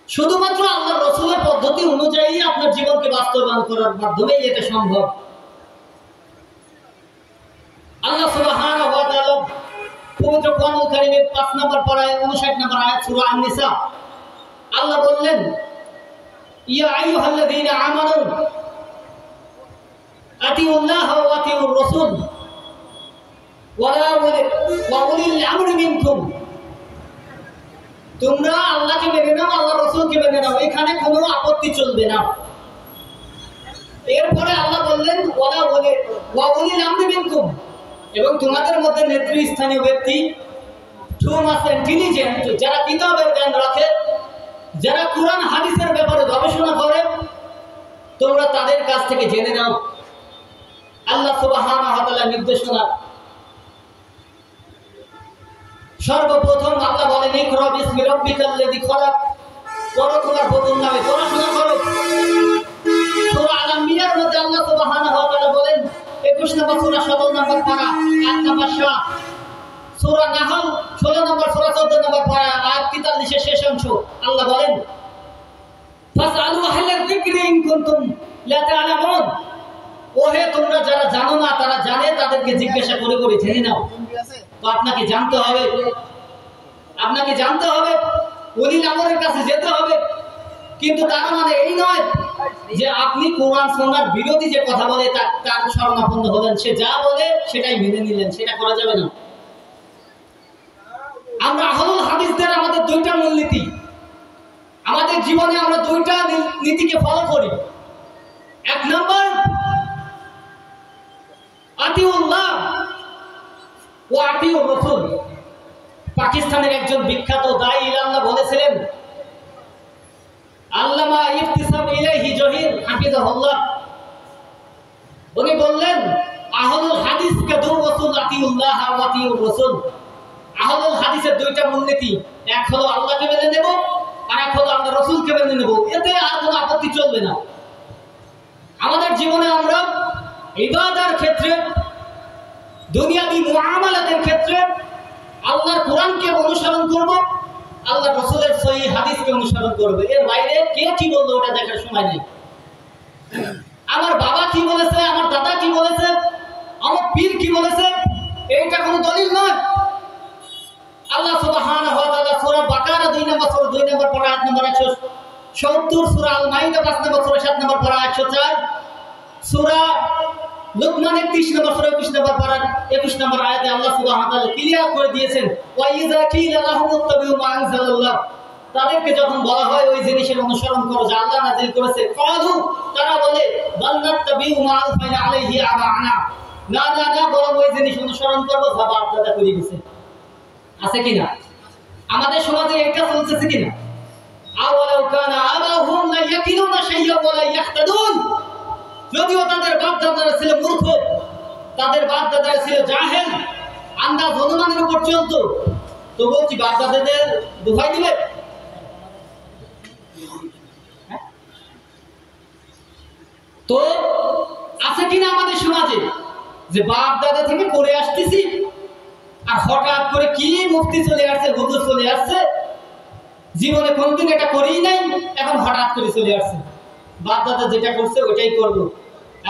Speaker 1: শুধুমাত্র আল্লাহর রাসূলের পদ্ধতি অনুযায়ী আপনার জীবনকে বাস্তবায়ন করার মাধ্যমেই এটা সম্ভব। আল্লাহ সুবহানাহু ওয়া তাআলা পবিত্র কোরআনুল কারীমের 5 নম্বর পারায় 59 নম্বর আয়াত সূরা আন-নিসা আল্লাহ বললেন, ইয়া আইয়ুহাল্লাযীনা আমানু আতিউল্লাহ ওয়া আতিউর রাসূল ওয়া উলিল আমরি মিনকুম। তোমরা আল্লাহকে মেনে নাও, আল্লাহর রাসূলকে মেনে নাও, এখানে কোনো আপত্তি চলবে না। এরপরে আল্লাহ বললেন ওয়া উলিল আমরি মিনকুম, এবং তোমাদের মধ্যে নেতৃস্থানীয় ব্যক্তি, টু মাস ইন্টেলিজেন্ট, যারা কিতাবের জ্ঞান রাখে, যারা কুরআন হাদিসের ব্যাপারে গবেষণা করে, তোমরা তাদের কাছ থেকে জেনে নাও। আল্লাহ সুবহানাহু ওয়া তাআলার নির্দেশনা। সর্বপ্রথম আল্লাহ বলেন, ইকরা বিসমি রাব্বিকাল্লাযী খালাক, পড়ো তোমার প্রভুর নামে, পড়াশোনা করো। সূরা আল-আম্বিয়ার মধ্যে আল্লাহ সুবহানাহু ওয়া তাআলা বলেন 21 নম্বর সূরা 17 নম্বর পারা আয়াত নম্বর 7, সূরা নাহল 16 নম্বর সূরা 14 নম্বর পারা আয়াত 43 এর শেষ অংশ আল্লাহ বলেন, ফাসআলু আহলাল যিকরি ইন কুনতুম লা তা'লামুন। ওহে তোমরা যারা জানো না তারা জানে, তাদেরকে জিজ্ঞাসা করে করে জেনে নাও। তো আপনাকে জানতে হবে, আপনাকে জানতে হবে, ওলিল আমরের কাছে যেতে হবে। কিন্তু তার মানে এই নয় যে আপনি কোরআন সুন্নাহর বিরোধী যে কথা বলে তার শরণাপন্ন হলেন, সে যা বলে সেটাই মেনে নিলেন, সেটা করা যাবে না। আমরা আহলুল হাদিসদের আমাদের দুইটা মূলনীতি, আমাদের জীবনে আমরা দুইটা নীতিকে ফলো করি। এক নম্বর, আতিউল্লাহ ও আতিউর রাসূল। পাকিস্তানের একজন বিখ্যাত দাঈ ইলাল্লাহ বলেছিলেন, আল্লামা ইফতিসাম ইলাইহি জহির হাফিজাহুল্লাহ, উনি বললেন আহলুল হাদিসকে দু রাসূল আতিউল্লাহ ওয়া আতিউর রাসূল। আহলুল হাদিসের দুইটা মূলনীতি, এক হলো আল্লাহকে মেনে নেব, আর এক হলো আমরা রাসূলকে মেনে নেব। এতে আর কোনো আপত্তি চলবে না। আমাদের জীবনে আমরা ইবাদার ক্ষেত্রে, দুনিয়াবি মুআমালাতের ক্ষেত্রে আল্লাহর কোরআনকে অনুসরণ করব, আল্লাহর রাসূলের সহিহ হাদিসকে অনুসরণ করব। এর বাইরে কে কি বললো ওটা দেখার সময় নেই। আমার বাবা কি বলেছে, আমার দাদা কি বলেছে, আমার পীর কি বলেছে, এইটা কোনো দলিল নয়। আল্লাহ সুবহানাহু ওয়া তাআলা সূরা বাকারা 2 নম্বর পারা আয়াত নম্বর 170, সূরা আল মাইদা 5 নম্বর সূরা 7 নম্বর পারা 104, সূরা লুকমান 31 নম্বর সূরা 21 নম্বর পারা 21 নম্বর আয়াতে আল্লাহ সুবহানাহু ওয়া তাআলা ক্লিয়ার করে দিয়েছেন, ওয়া ইযা কিলা লাহুম ইত্তাবিউ মা আনজালাল্লাহ, তাদেরকে যখন বলা হয় ওই জিনিসের অনুসরণ করো যা আল্লাহ নাযিল করেছে, ক্বালু, তারা বলে বান্নাত্তাবিউ মা আলফাইনা আলাইহি আবানা, না না না, বরং ওই জিনিস অনুসরণ করব যা বাপ দাদা করে গেছে। আছে কিনা আমাদের সমাজে এটা চলতেছে কিনা? আওয়ালাউ কানা আবাহুম লা ইয়াকিলুনা শাইয়্যান ওয়া লা ইয়াহতাদুন, যদিও তাদের বাপ দাদারা ছিল মূর্খ, তাদের বাপ দাদারা ছিল জাহেল, আন্দাজ অনুমানের উপর চলতো, তো বলছি বাপ দাদাদের দোহাই দিবে? তো আছে কিনা আমাদের সমাজে যে বাপ দাদা থেকে করে আসতেছি, আর হঠাৎ করে কি মুফতি চলে আসছে, হুজুর চলে আসছে, জীবনে কোনদিন এটা করেই নাই, এখন হঠাৎ করে চলে আসছে, বাপ দাদা যেটা করছে ওইটাই করব।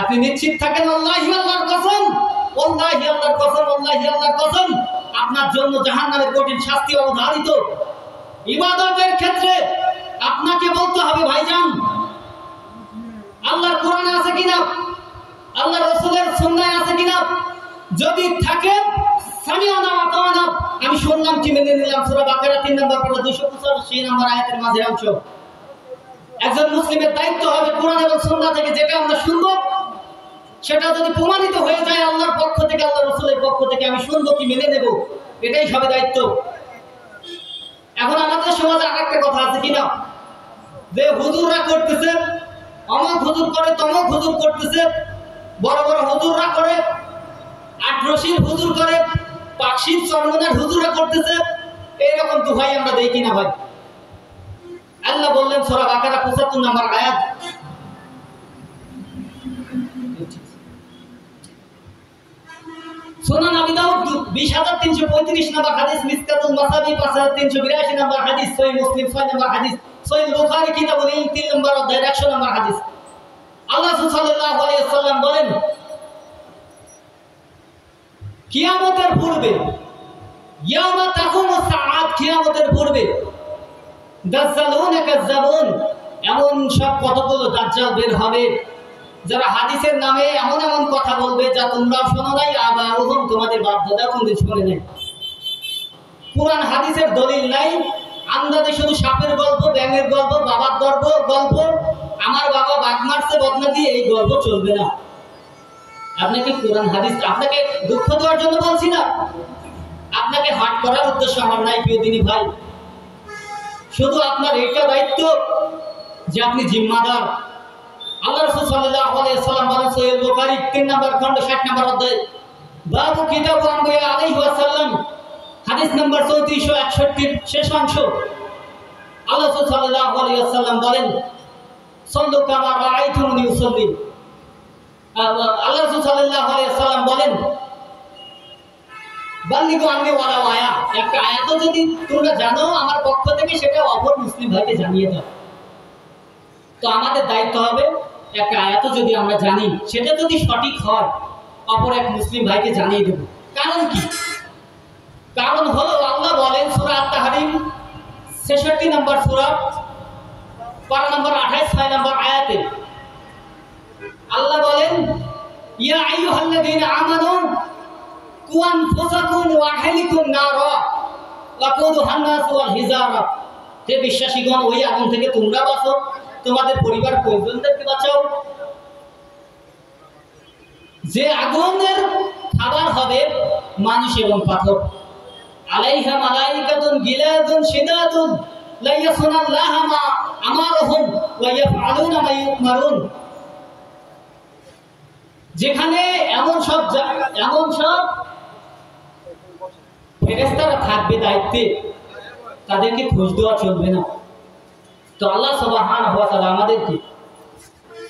Speaker 1: আপনি নিশ্চিত থাকেন, আল্লাহি আল্লাহর কসম, আল্লাহি আল্লাহর কসম, আল্লাহি আল্লাহর কসম, আপনার জন্য জাহান্নামের কঠিন শাস্তি অবধারিত। ইবাদতের ক্ষেত্রে আপনাকে বলতে হবে ভাইজান, আল্লাহর কোরআনে আছে কিনা, আল্লাহর রাসূলের সুন্নাহে আছে কিনা, যদি থাকে সামিআনা ওয়া আতা'না, আমি শুনলাম কি মেনে নিলাম। সূরা বাকারা 3 নম্বর পারা 285 নম্বর আয়াতের মাঝের অংশ। একজন মুসলিমের দায়িত্ব হবে কোরআন এবং সুন্নাহ থেকে যেটা আমরা শুনবো সেটা যদি প্রমাণিত হয়ে যায় আল্লাহর পক্ষ থেকে, আল্লাহর রাসূলের পক্ষ থেকে, আমি শুনবো কি মেনে নেব, এটাই হবে দায়িত্ব। এখন আমাদের সমাজে আরেকটা কথা আছে কিনা, যে হুজুররা করতেছে, অমুক হুজুর করে, তমুক হুজুর করতেছে, বড় বড় হুজুররা করে, আটরশির হুজুর করে, পাকশির চরমনার হুজুররা করতেছে, এইরকম দোহাই আমরা দেই কিনা ভাই? আল্লাহ বললেন সূরা বাকারা 75 নম্বর আয়াত, সুনান আবি দাউদ 20335 নম্বর হাদিস, মিসকাতুল মাসাবি 5382 নম্বর হাদিস, সহিহ মুসলিম 6 নম্বর হাদিস, সহিহ বুখারী কিতাবুল ইলম 3 নম্বর অধ্যায় 100 নম্বর হাদিস। আল্লাহ সাল্লাল্লাহু আলাইহি ওয়াসাল্লাম বলেন, কিয়ামতের পূর্বে, ইয়াউমা তাকুমুস সাআত, কিয়ামতের পূর্বে দাজ্জালুন কাজ্জাবুন, এমন সব কতগুলো দাজ্জাল বের হবে যারা হাদিসের নামে এমন এমন কথা বলবে যা তোমরাও শোনো নাই, আবাউহুম, তোমাদের বাপ দাদা কোনদিন শোনে নাই। কোরআন হাদিসের দলিল নাই, আন্দাজে শুধু সাপের গল্প, ব্যাঙের গল্প, বাবার গল্প, আমার বাবা বাঘ মারছে বদনা দিয়ে, এই গল্প চলবে না। আপনাকে কোরআন হাদিস, আপনাকে দুঃখ দেওয়ার জন্য বলছি না, আপনাকে হাট করার উদ্দেশ্য আমার নাই প্রিয় দিনী ভাই। শুধু আপনার এটা দায়িত্ব যে আপনি জিম্মাদার। আল্লাহ রাসূল সাল্লাল্লাহু আলাইহি ওয়াসাল্লাম বলেন সহিহ বুখারী 3 নম্বর খণ্ড 60 নম্বর অধ্যায়, বাবু কিতাবু আম্বিয়া আলাইহি ওয়াসাল্লাম, হাদিস নম্বর 3461 শেষ অংশ। আল্লাহ রাসূল সাল্লাল্লাহু আলাইহি ওয়াসাল্লাম বলেন, সাল্লু কামা রাআইতুমুনি উসাল্লি। আল্লাহ রাসূল সাল্লাল্লাহু আলাইহি ওয়াসাল্লাম বলেন, বাল্লিগু আন্নি ওয়ালাউ আয়া, একটা আয়াত যদি তোমরা জানো আমার পক্ষ থেকে, সেটা অপর মুসলিম ভাইকে জানিয়ে দাও। তো আমাদের দায়িত্ব হবে একটা আয়াত যদি আমরা জানি, সেটা যদি সঠিক হয় অপর এক মুসলিম ভাইকে জানিয়ে দেব। কারণ কি? কারণ হলো আল্লাহ বলেন সূরা আত-তাহরিম 66 নম্বর সূরা পারা নম্বর 28 6 নম্বর আয়াতে আল্লাহ বলেন, ইয়া আইয়ুহাল্লাযীনা আমানু কু আনফুসাকুম ওয়া আহলিকুম নারা ওয়াকুদুহান নাস ওয়াল হিজারা, হে বিশ্বাসীগণ, ওই আগুন থেকে তোমরা বাঁচো, তোমাদের পরিবার পরিজনদেরকে বাঁচাও। যে আগুনের খাবার হবে মানুষ এবং পাথর। আলাইহা মালাইকাতুন গিলাদুন শিদাদুন লা ইয়াসুনাল্লাহা মা আমারহুম ওয়া ইয়াফআলুনা মা ইউমারুন। যেখানে এমন সব ফেরেশতারা থাকবে দায়িত্বে, তাদেরকে ঘুষ দেওয়া চলবে না। তো আল্লাহ সুবহানাহু ওয়া তাআলা আমাদেরকে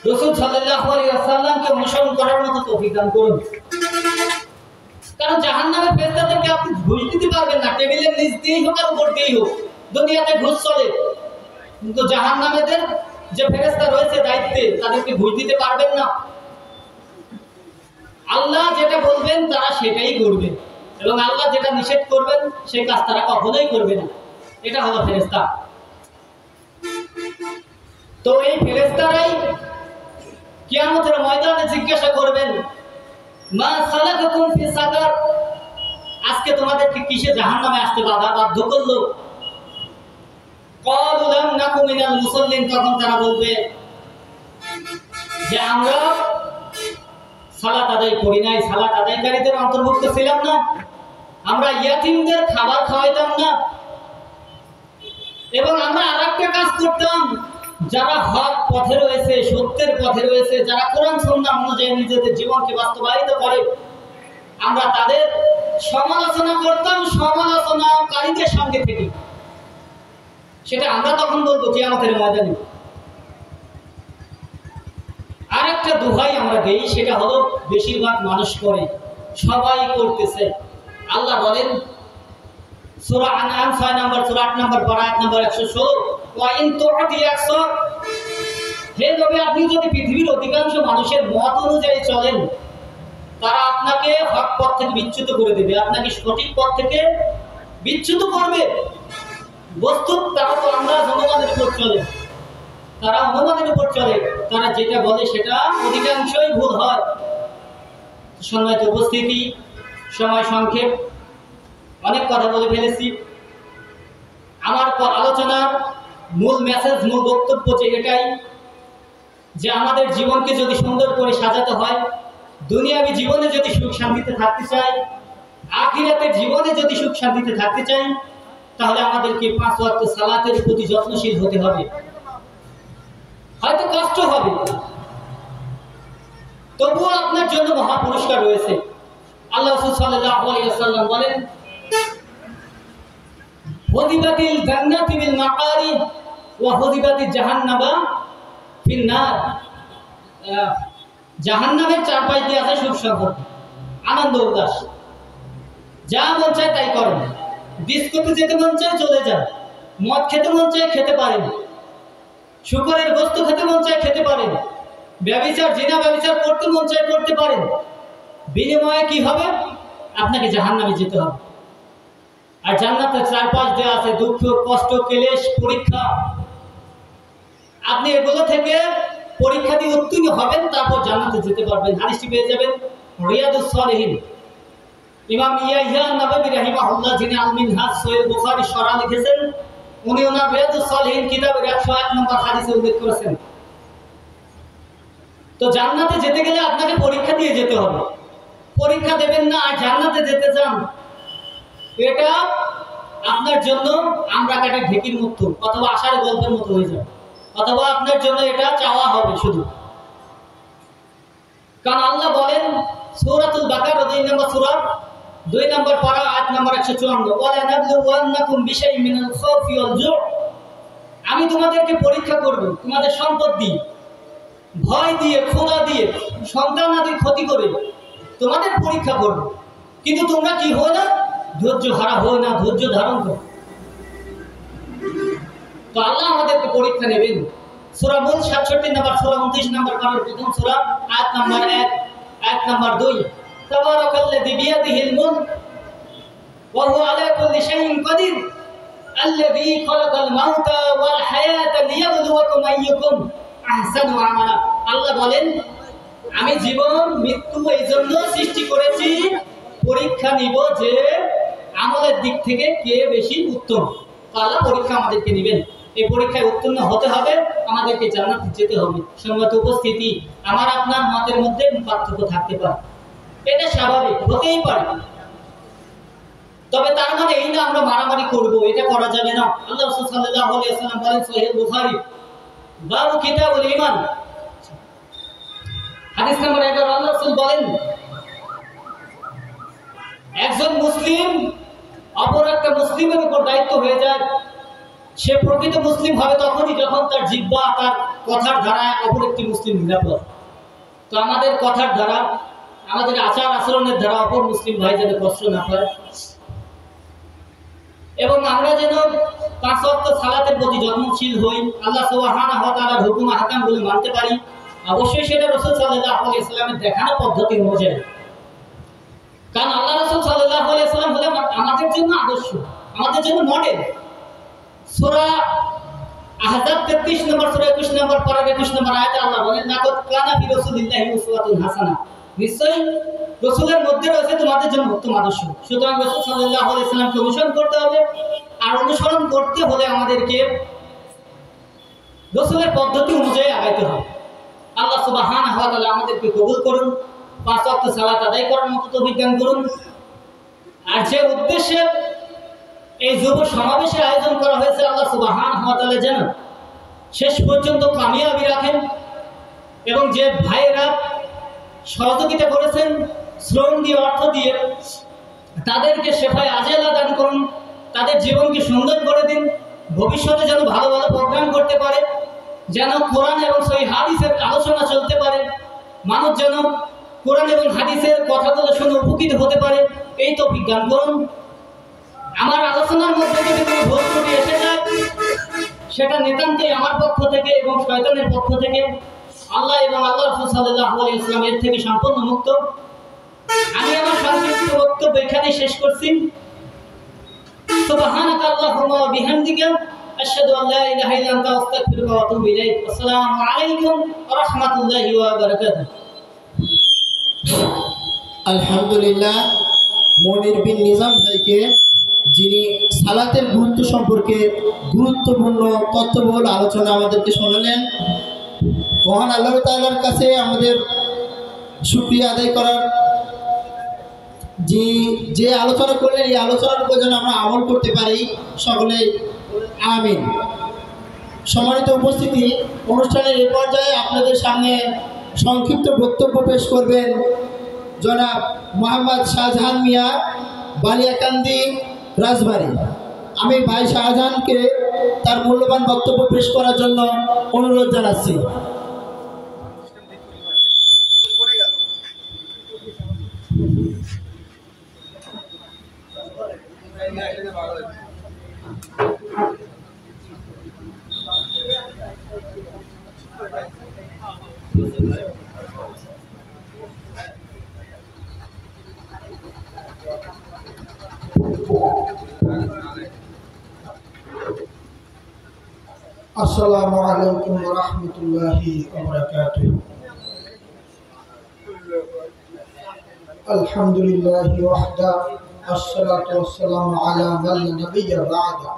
Speaker 1: রাসূল সাল্লাল্লাহু আলাইহি ওয়াসাল্লামকে অনুসরণ করার মতো তৌফিক দান করুন। কারণ জাহান্নামের ফেরেশতাদেরকে আপনি ঘুষ দিতে পারবেন না, টেবিলের নিচ দিয়েই হোক আর উপর দিয়েই হোক, দুনিয়াতে ঘুষ চলে। কিন্তু জাহান্নামেদের যে ফেরেশতা রয়েছে দায়িত্বে, তাদেরকে ঘুষ দিতে পারবেন না। আল্লাহ যেটা বলবেন তারা সেটাই করবে, এবং আল্লাহ যেটা নিষেধ করবেন সেই কাজ তারা কখনোই করবে না। এটা হলো ফেরেশতা। তো এই ফেরেশতারাই কিয়ামতের ময়দানে জিজ্ঞাসা করবেন, মা সালাকাকুম ফি সাকার, আজকে তোমাদেরকে কিসে জাহান্নামে আসতে বাধ্য করলো? ক্বালু লাম নাকু মিনাল মুসাল্লিন, তখন তারা বলবে যে আমরা সালাত আদায় করি নাই, সালাত আদায়কারীদের অন্তর্ভুক্ত ছিলাম না, আমরা ইয়াতীমদের খাবার খাওয়াইতাম না, এবং আমরা আরেকটা কাজ করতাম, যারা হক পথে রয়েছে, সত্যের পথে রয়েছে, যারা কোরআন সুন্নাহ অনুযায়ী নিজেদের জীবনকে বাস্তবায়িত করে, আমরা তাদের সমালোচনা করতাম সমালোচনাকারীদের সঙ্গে থেকে। সেটা আমরা তখন বলবো কিয়ামতের ময়দানে। আরেকটা দোহাই আমরা দেই, সেটা হলো বেশিরভাগ মানুষ করে, সবাই করতেছে। আল্লাহ বলেন সূরা আনআম 6 নম্বর সূরা 8 নম্বর পারা আয়াত নম্বর 116, ওয়া ইন তু'তি আকসার, হে নবী আপনি যদি পৃথিবীর অধিকাংশ মানুষের মত অনুযায়ী চলেন, তারা আপনাকে হক পথ থেকে বিচ্যুত করে দেবে, আপনাকে সঠিক পথ থেকে বিচ্যুত করবে। বস্তুত তারা তো আমরা জনগণের উপর চলে, তারা অনুমানের উপর চলে, তারা যেটা বলে সেটা অধিকাংশই ভুল হয়। সম্মানিত উপস্থিতি, সময় সংক্ষেপ, অনেক কথা বলে ফেলেছি। আমার আলোচনার মূল মেসেজ, মূল বক্তব্য যে এটাই, যে আমাদের জীবনকে যদি সুন্দর করে সাজাতে হয়, দুনিয়াবী জীবনে যদি সুখ শান্তিতে থাকতে চাই, আখিরাতের জীবনে যদি সুখ শান্তিতে থাকতে চাই, তাহলে আমাদেরকে 5 ওয়াক্ত সালাতের প্রতি যত্নশীল হতে হবে। হয়তো কষ্ট হবে, তবুও আপনার জন্য মহা পুরস্কার রয়েছে। আল্লাহ রাসূল সাল্লাল্লাহু আলাইহি ওয়াসাল্লাম বলেন, হুদিবাতিল জান্নাতু বিল মাকারি ওয়া হুদিবাতিজ জাহান্নামা ফিন নার। জাহান্নামের চারপাশ দিয়ে আছে সুখ সম্পদ, আনন্দ উল্লাস, যা মন চায় তাই করেন, ডিস্কোতে যেতে মন চায় চলে যান, মদ খেতে মন চায় খেতে পারেন, শুকরের গোশত খেতে মন চায় খেতে পারেন, ব্যভিচার জিনা ব্যভিচার করতে মন চায় করতে পারেন। বিনিময়ে কি হবে? আপনাকে জাহান্নামে যেতে হবে। আর জান্নাতের চারপাশ দিয়ে আছে দুঃখ, কষ্ট, ক্লেশ, পরীক্ষা। আপনি এগুলো থেকে পরীক্ষা দিয়ে উত্তীর্ণ হবেন, তারপর জান্নাতে যেতে পারবেন। হাদিসটি পেয়ে যাবেন রিয়াদুস সালিহিন, ইমাম ইয়াহইয়া নববী রাহিমাহুল্লাহ, যিনি আল মিনহাজ সহিহ বুখারী শরহ লিখেছেন, উনি ওনার রিয়াদুস সালিহিন কিতাবের 108 নম্বর হাদিসে উল্লেখ করেছেন। তো জান্নাতে যেতে গেলে আপনাকে পরীক্ষা দিয়ে যেতে হবে। পরীক্ষা দেবেন না আর জান্নাতে যেতে চান, এটা আপনার জন্য আমরা কাটা ঢেকির মতো অথবা আশার গল্পের মতো হয়ে যাবে, অথবা আপনার জন্য এটা চাওয়া হবে শুধু। কারণ আল্লাহ বলেন সূরাতুল বাকারা 2 নম্বর সূরা 2 নম্বর পারা আয়াত নম্বর 154, ওয়ালা নাবলুওয়ান্নাকুম বিশাইইন মিনাল খাউফি ওয়াল জু', আমি তোমাদেরকে পরীক্ষা করব তোমাদের সম্পদ দিয়ে, ভয় দিয়ে, ক্ষুধা দিয়ে, সন্তান আদির ক্ষতি করে তোমাদের পরীক্ষা করব। কিন্তু তোমরা কি হও না? ধৈর্য হারা হও না, ধৈর্য ধারণ করো। তো আল্লাহ আমাদেরকে পরীক্ষা নেবেন। সূরা মুলক 67 নম্বর সূরা 29 নম্বর পারার প্রথম সূরা আয়াত নম্বর 1, আয়াত নম্বর 2, তাবারাকাল্লাযী বিয়াদিহিল মুলক ওয়া হুয়া আলা কুল্লি শাইইন কাদির আল্লাযী খালাকাল মাউতা ওয়াল হায়াতা লিয়াবলুয়াকুম আইয়ুকুম আহসানু আমালা। আল্লাহ বলেন, আমি জীবন মৃত্যু এই জন্য সৃষ্টি করেছি, পরীক্ষা নিব যে আমলের দিক থেকে কে বেশি উত্তম। তো আল্লাহ পরীক্ষা আমাদেরকে নেবেন। এই পরীক্ষায় উত্তীর্ণ হতে হবে, আমাদেরকে জান্নাতে যেতে হবে। সম্মানিত উপস্থিতি, আমার আপনার মতের মধ্যে পার্থক্য থাকতে পারে, এটা স্বাভাবিক, হতেই পারে। তবে তার মানে এই না আমরা মারামারি করব, এটা করা যাবে না। আল্লাহ রাসূল সাল্লাল্লাহু আলাইহি ওয়াসাল্লাম বলেন সহিহ বুখারী বাবু কিতাবুল ঈমান হাদিস নম্বর 11, আল্লাহ রাসূল বলেন একজন মুসলিম অপর একটা মুসলিমের উপর দায়িত্ব হয়ে যায়, সে প্রকৃত মুসলিম হবে তখনই যখন তার জিহ্বা, তার কথার ধারায় অপর একটি মুসলিম নিরাপদ। তো আমাদের কথার দ্বারা, আমাদের আচার আচরণের দ্বারা অপর মুসলিম ভাই যেন কষ্ট না পায়, এবং আমরা যেন 5 ওয়াক্ত সালাতের প্রতি যত্নশীল হই, আল্লাহ সুবহানাহু ওয়া তাআলার হুকুম আহকামগুলো মানতে পারি। অবশ্যই সেটা রাসূল সাল্লাল্লাহু আলাইহি ওয়াসাল্লামের দেখানো পদ্ধতি অনুযায়ী, কারণ আল্লাহ রাসূল সাল্লাল্লাহু আলাইহি ওয়াসাল্লাম হলেন আমাদের জন্য আদর্শ, আমাদের জন্য মডেল। সূরা আহজাব 33 নম্বর, সূরা 21 নম্বর পারা 21 নম্বর আয়াতে আল্লাহ বলেন লাকাদ কানা ফি রাসূলিল্লাহি উসওয়াতুন হাসানা, নিশ্চয়ই রাসূলের মধ্যে রয়েছে তোমাদের জন্য উত্তম আদর্শ। সুতরাং রাসূল সাল্লাল্লাহু আলাইহি ওয়াসাল্লামকে অনুসরণ করতে হবে, আর অনুসরণ করতে হলে আমাদেরকে রাসূলের পদ্ধতি অনুযায়ী আগাইতে হবে। আল্লাহ সুবহানাহু ওয়া তাআলা আমাদেরকে কবুল করুন, 5 ওয়াক্ত সালাত আদায় করার মতো তৌফিক দান করুন। আর যে উদ্দেশ্যে এই যুব সমাবেশের আয়োজন করা হয়েছে, আল্লাহ সুবহানাহু ওয়া তাআলা যেন শেষ পর্যন্ত কামিয়াবি রাখেন, এবং যে ভাইয়েরা সহযোগিতা করেছেন শ্রম দিয়ে, অর্থ দিয়ে, তাদেরকে শেফায়ে আজেলা দান করুন, তাদের জীবনকে সুন্দর করে দিন, ভবিষ্যতে যেন ভালো ভালো প্রোগ্রাম করতে পারে, যেন কোরআন এবং সহিহ হাদিসের আলোচনা চলতে পারে, মানুষ যেন কোরআন এবং হাদিসের কথাগুলো শুনে উপকৃত হতে পারে, এই তৌফিক দান করুন। আমার আলোচনার মধ্যে যদি কোনো ভুল ত্রুটি এসে যায়, সেটা নিতান্তই আমার পক্ষ থেকে এবং শয়তানের পক্ষ থেকে। আল্লাহ এবং আল্লাহ রাসূল সাল্লাল্লাহু আলাইহি ওয়াসাল্লাম এর থেকে সম্পূর্ণ মুক্ত। আমি আমার সংক্ষিপ্ত বক্তব্য এখানে শেষ করছি। সুবহানাকা আল্লাহুম্মা ওয়া বিহামদিকা আশহাদু আল লা ইলাহা ইল্লা আনতা আস্তাগফিরুকা ওয়া আতুবু ইলাইক। আসসালামু আলাইকুম ওয়া রাহমাতুল্লাহি ওয়া বারাকাতুহু।
Speaker 3: আলহামদুলিল্লাহ, মনির বিন নিজাম ভাইকে, যিনি সালাতের গুরুত্ব সম্পর্কে গুরুত্বপূর্ণ তথ্যবহুল আলোচনা আমাদেরকে শোনালেন। মহান আল্লাহ তাআলার কাছে আমাদের শুকরিয়া আদায় করার, যে আলোচনা করলেন এই আলোচনার উপর যেন আমরা আমল করতে পারি, সকলে আমিন। সম্মানিত উপস্থিতি, অনুষ্ঠানের এই পর্যায়ে আপনাদের সামনে সংক্ষিপ্ত বক্তব্য পেশ করবেন জনাব মোহাম্মদ শাহজাহান মিয়া, বালিয়াকান্দি, রাজবাড়ী। আমি ভাই শাহজাহানকে তার মূল্যবান বক্তব্য পেশ করার জন্য অনুরোধ জানাচ্ছি।
Speaker 4: আসসালামু আলাইকুম ওয়া রাহমাতুল্লাহি ওয়া বারাকাতুহু। আলহামদুলিল্লাহি ওয়াহদা, আসসালাতু ওয়াসসালামু আলা মান লা নাবিয়্যা বা'দা।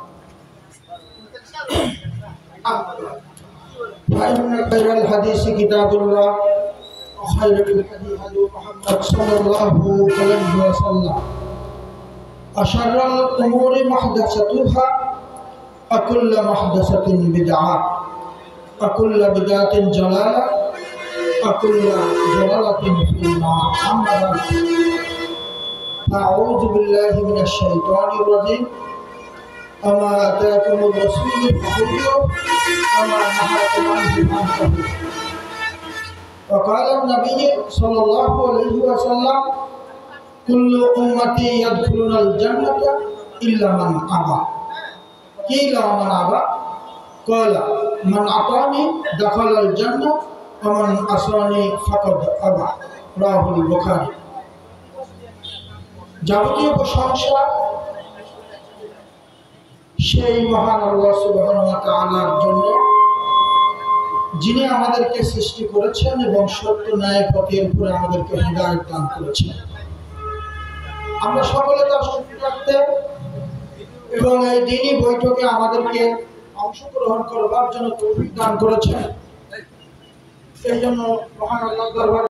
Speaker 4: ফাইন্না খায়রাল হাদিসি কিতাবুল্লাহ ওয়া খায়রুল হাদী হাদী মুহাম্মদ সাল্লাল্লাহু আলাইহি ওয়াসাল্লাম। ওয়া শাররাল উমুরি মুহদাসাতুহা وكل محدثة بدعة وكل بدعة ضلالة وكل ضلالة في النار. أما بعد، أعوذ بالله من الشيطان الرجيم. وما آتاكم الرسول فخذوه وما نهاكم عنه فانتهوا. وقال النبي صلى الله عليه وسلم كل أمتي يدخلون الجنة إلا من أبى. قيل ومن أبى؟ قال من أطاعني دخل الجنة ومن عصاني فقد أبى. رواه البخاري। যাবতীয় প্রশংসা সেই মহান আল্লাহ সুবহানাহু ওয়া তাআলার জন্য, যিনি আমাদেরকে সৃষ্টি করেছেন এবং সত্য ন্যায় পথের উপরে আমাদেরকে হিদায়াত দান করেছেন। আমরা সকলে তার শুকর করতে এবং এই দিনই বৈঠকে আমাদেরকে অংশগ্রহণ করবার জন্য তৌফিক দান করেছেন। এই জন্য মহান আল্লাহ দরবারে